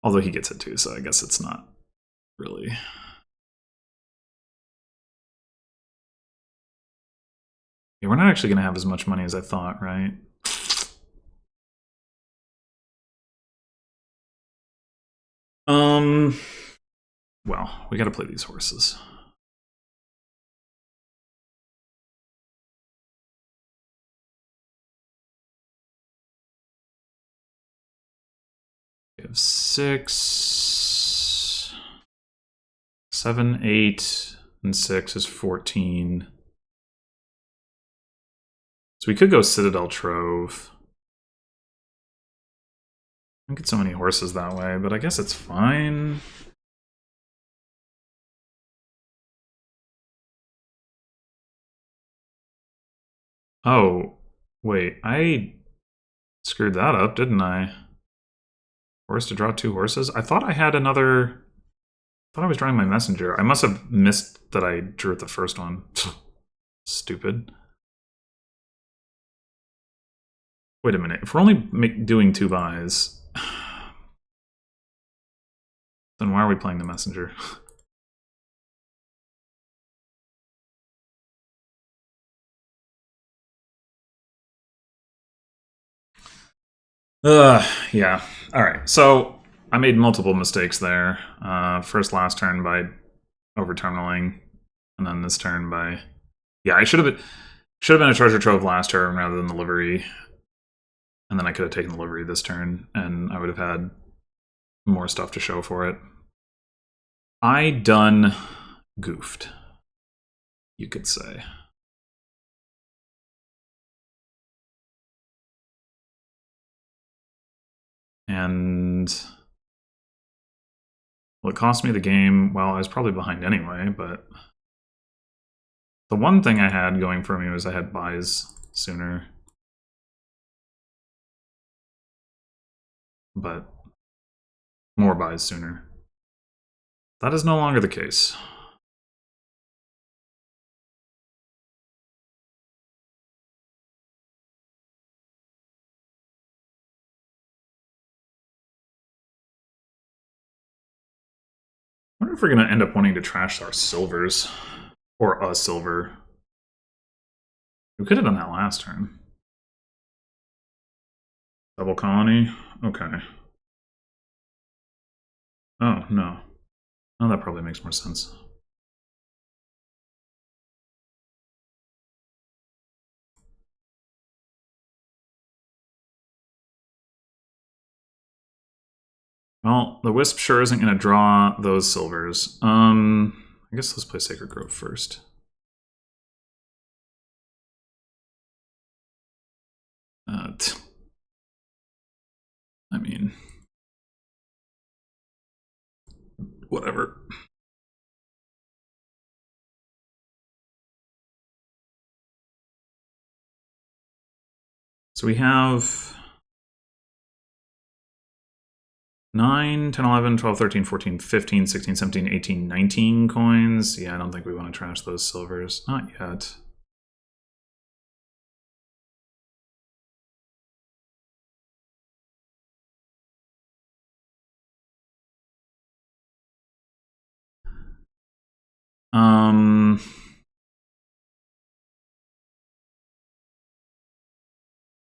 Although he gets it too, so I guess it's not really... Yeah, we're not actually going to have as much money as I thought, right? Well, we got to play these horses. We have 6, 7, 8, and 6 is 14. So we could go Citadel Trove. I don't get so many horses that way, but I guess it's fine. Oh, wait, I screwed that up, didn't I? Forced to draw 2 horses? I thought I had another... I thought I was drawing my messenger. I must have missed that I drew it the first one. Stupid. Wait a minute. If we're only doing 2 buys, then why are we playing the messenger? Yeah. All right. So I made multiple mistakes there. First last turn by overterminaling, and then this turn by yeah. I should have been a treasure trove last turn rather than the livery, and then I could have taken the livery this turn, and I would have had more stuff to show for it. I done goofed, you could say. And well, it cost me the game. Well, I was probably behind anyway, but the one thing I had going for me was I had buys sooner. But more buys sooner. That is no longer the case. I wonder if we're going to end up wanting to trash our silvers. Or a silver. We could have done that last turn. Double colony? Okay. Oh, no. Oh, that probably makes more sense. Well, the Wisp sure isn't going to draw those silvers. I guess let's play Sacred Grove first. I mean, whatever. So we have 9, 10, 11, 12, 13, 14, 15, 16, 17, 18, 19 coins. Yeah, I don't think we want to trash those silvers. Not yet.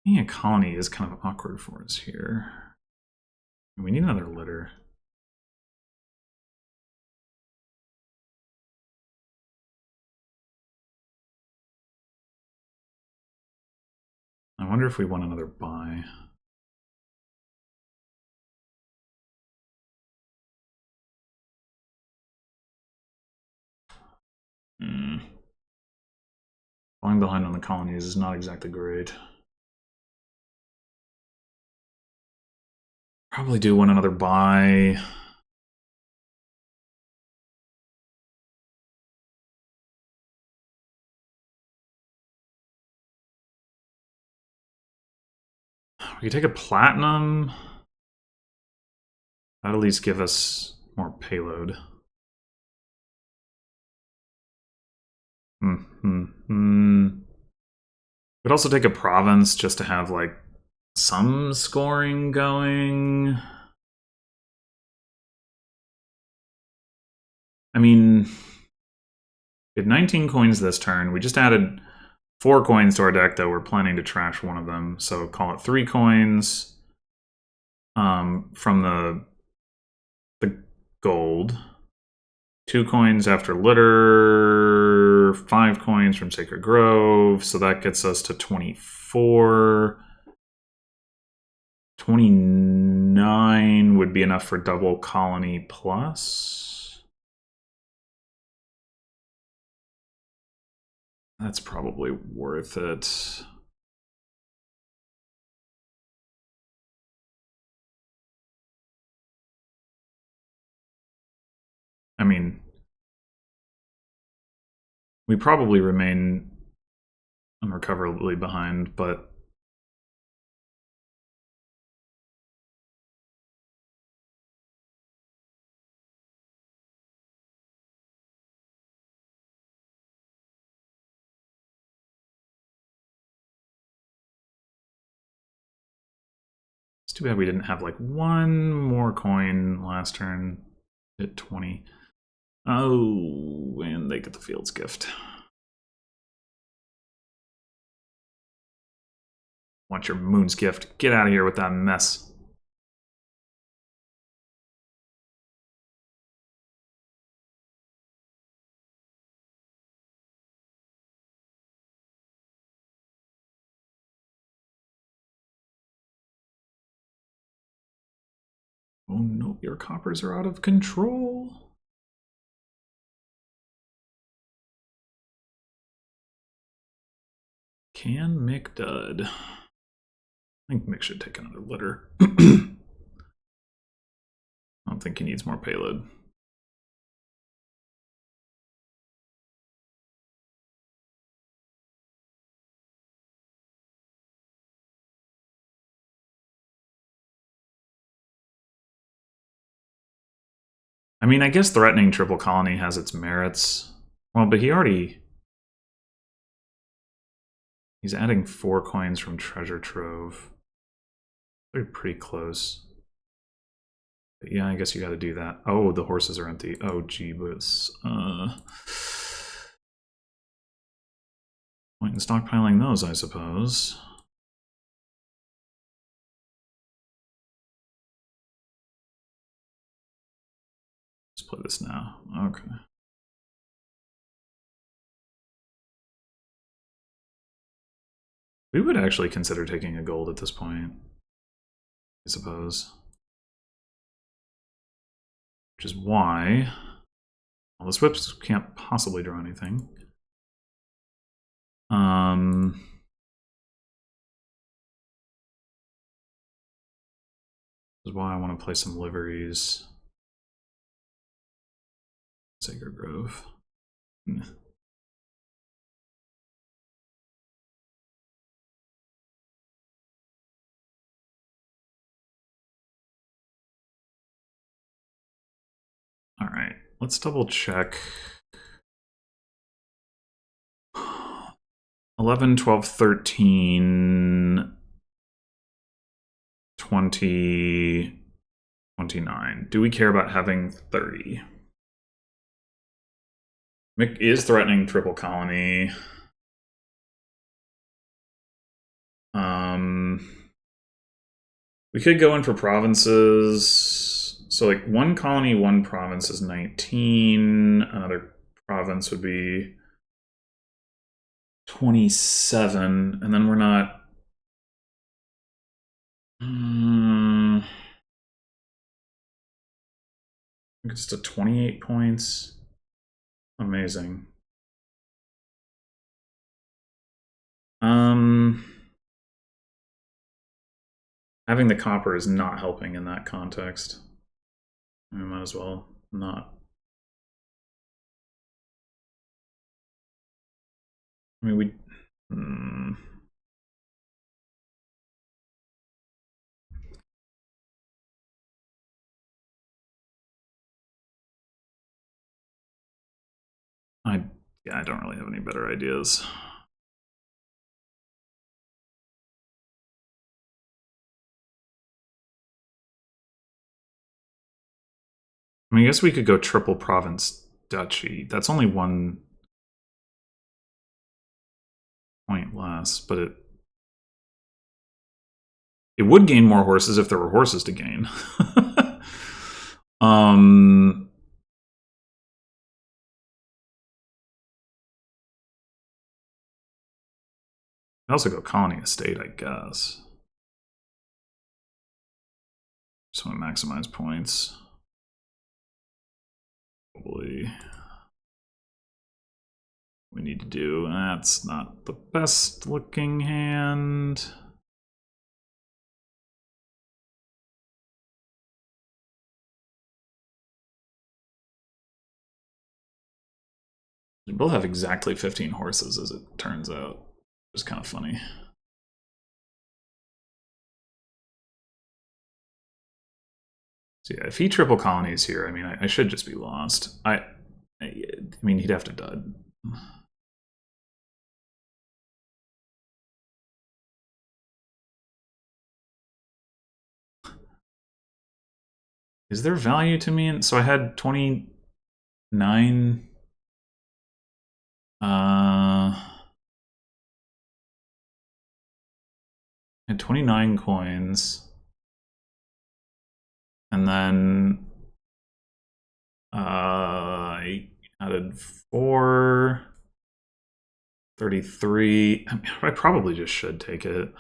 Being a colony is kind of awkward for us here. We need another litter. I wonder if we want another buy. Falling behind on the colonies is not exactly great. Probably do want another buy. We could take a platinum. That'd at least give us more payload. We'd also take a province just to have like some scoring going. I mean, we had 19 coins this turn. We just added 4 coins to our deck, though. We're planning to trash one of them, so call it 3 coins from the gold. 2 coins after litter, 5 coins from Sacred Grove, so that gets us to 24. 29 would be enough for double colony plus. That's probably worth it. I mean, we probably remain unrecoverably behind, but it's too bad we didn't have like one more coin last turn at 20. Oh, and they get the Field's Gift. Want your Moon's Gift. Get out of here with that mess. Oh no, your coppers are out of control. Can Mick dud? I think Mick should take another litter. I don't think he needs more payload. I mean, I guess threatening triple colony has its merits. Well, but he's adding 4 coins from treasure trove. They're pretty close. But yeah, I guess you got to do that. Oh, the horses are empty. Oh, jeebus. Point in stockpiling those, I suppose. Let's play this now. Okay. We would actually consider taking a gold at this point, I suppose. Which is why... Well, the Swips can't possibly draw anything. This is why I want to play some liveries. Sacred Grove. All right, let's double check. 11, 12, 13, 20, 29. Do we care about having 30? Mick is threatening triple colony. We could go in for provinces. So like 1 colony, 1 province is 19. Another province would be 27. And then we're not... Just a 28 points. Amazing. Having the copper is not helping in that context. We might as well not. I mean, we... I don't really have any better ideas. I mean, I guess we could go triple province duchy. That's only 1 point less, but it would gain more horses if there were horses to gain. I also go colony estate, I guess. Just want to maximize points. Probably we need to do. That's not the best looking hand. They both have exactly 15 horses, as it turns out. Which is kind of funny. So yeah, if he triple colonies here, I mean, I should just be lost. I mean, he'd have to dud. Is there value to me? And so I had 29. I had 29 coins. And then I added 4, 33. I mean, I probably just should take it.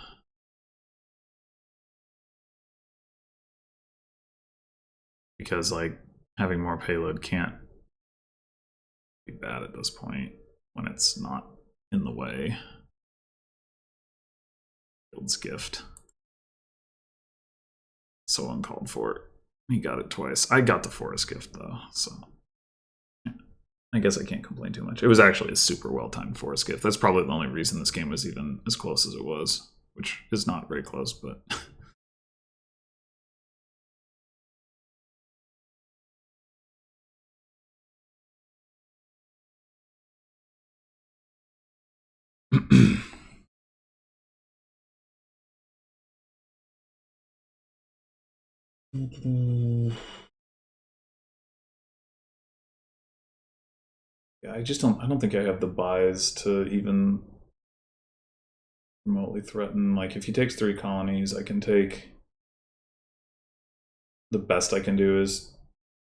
Because, like, having more payload can't be bad at this point when it's not in the way. Guild's gift. So uncalled for. He got it twice. I got the forest gift though, so yeah. I guess I can't complain too much. It was actually a super well-timed forest gift. That's probably the only reason this game was even as close as it was, which is not very close, but yeah, I don't think I have the buys to even remotely threaten. Like, if he takes 3 colonies, I can take... The best I can do is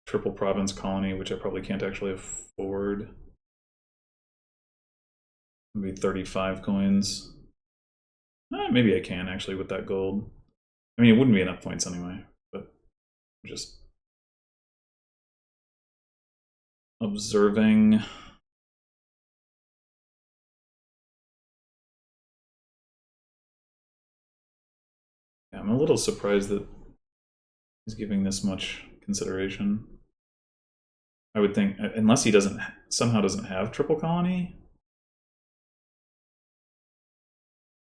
triple province colony, which I probably can't actually afford. Maybe 35 coins. Maybe I can, actually, with that gold. I mean, it wouldn't be enough points anyway, but just observing. Yeah, I'm a little surprised that he's giving this much consideration. I would think, unless he somehow doesn't have triple colony,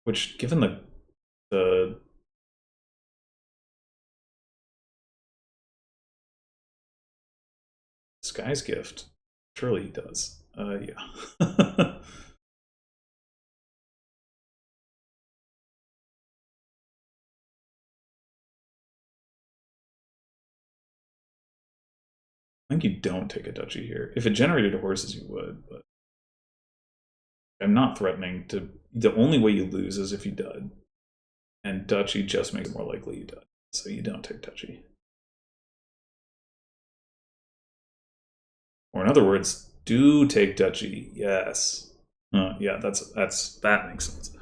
which, given the Sky's gift, surely he does. Yeah. I think you don't take a duchy here. If it generated horses, you would, but I'm not threatening to. The only way you lose is if you dud, and duchy just makes it more likely you dud. So you don't take duchy. Or in other words, do take duchy. Yes. Yeah, that makes sense.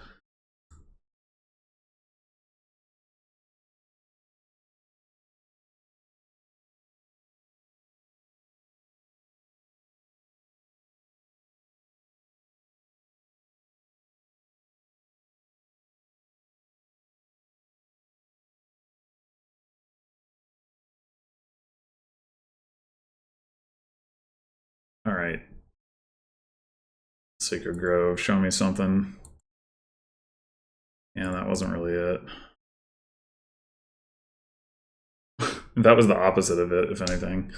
All right. Sacred Grove, show me something. Yeah, that wasn't really it. That was the opposite of it, if anything.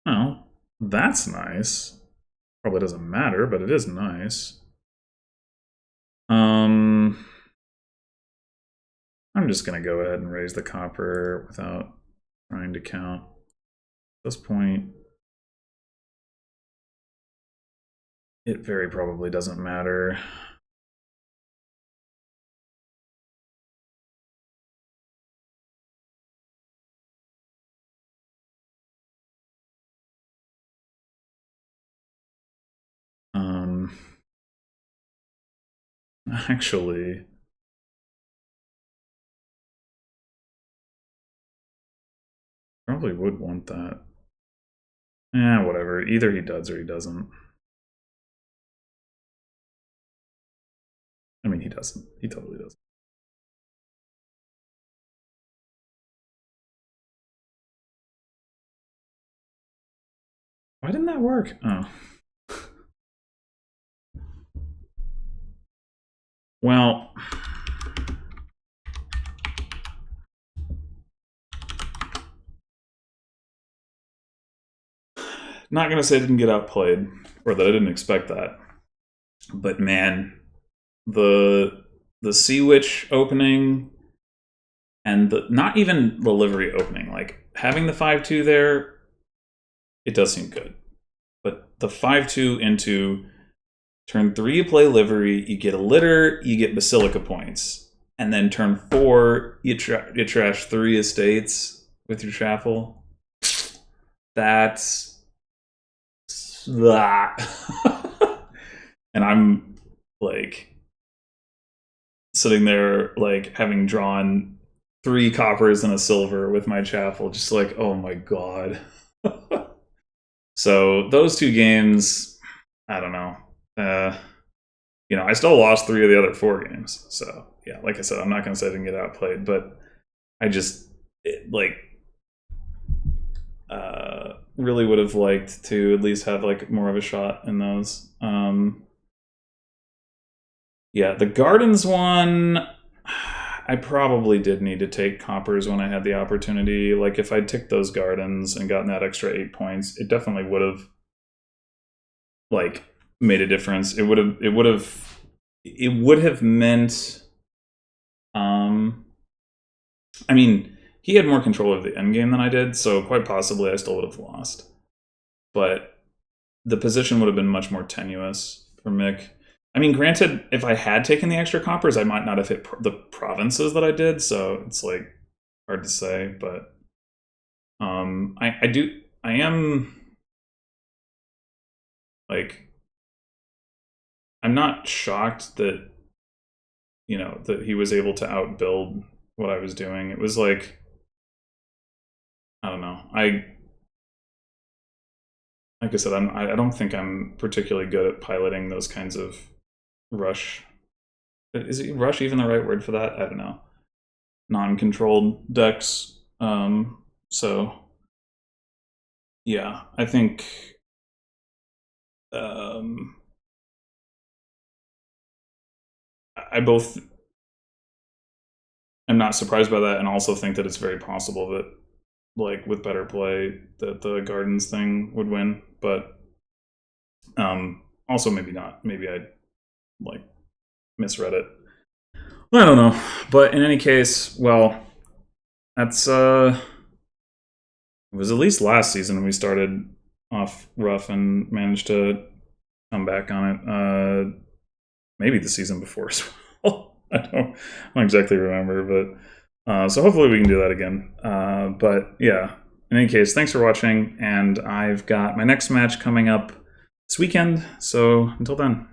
Oh, that's nice. Probably doesn't matter, but it is nice. I'm just going to go ahead and raise the copper without trying to count. At this point, it very probably doesn't matter. Actually, probably would want that. Yeah, whatever. Either he does or he doesn't. I mean, he doesn't. He totally doesn't. Why didn't that work? Oh. Well, not gonna say I didn't get outplayed, or that I didn't expect that. But man, the Sea Witch opening, and not even the livery opening, like having the 5-2 there, it does seem good. But the 5/2 into turn 3 you play livery, you get a litter, you get basilica points. And then turn 4, you trash 3 estates with your Chaffle. That's that. And I'm like sitting there, like having drawn 3 coppers and a silver with my Chaffle, just like, oh my god. So those 2 games, I don't know. You know, I still lost 3 of the other 4 games. So yeah, like I said, I'm not going to say I didn't get outplayed, but I just really would have liked to at least have like more of a shot in those. Yeah, the Gardens one, I probably did need to take coppers when I had the opportunity. Like if I'd ticked those Gardens and gotten that extra 8 points, it definitely would have like made a difference. It would have meant I mean, he had more control of the endgame than I did, so quite possibly I still would have lost. But the position would have been much more tenuous for Mick. I mean, granted, if I had taken the extra coppers, I might not have hit the provinces that I did, so it's like hard to say, but I am like, I'm not shocked that, you know, that he was able to outbuild what I was doing. It was like, I don't know. Like I said, I don't think I'm particularly good at piloting those kinds of rush. Is it rush even the right word for that? I don't know. Non-controlled decks. So yeah, I think I both am not surprised by that, and also think that it's very possible that, like, with better play, that the Gardens thing would win. But also maybe not. Maybe I like misread it. I don't know. But in any case, well, that's it was at least last season we started off rough and managed to come back on it. Maybe the season before as well. I don't exactly remember, but so hopefully we can do that again. But yeah, in any case, thanks for watching, and I've got my next match coming up this weekend, so until then.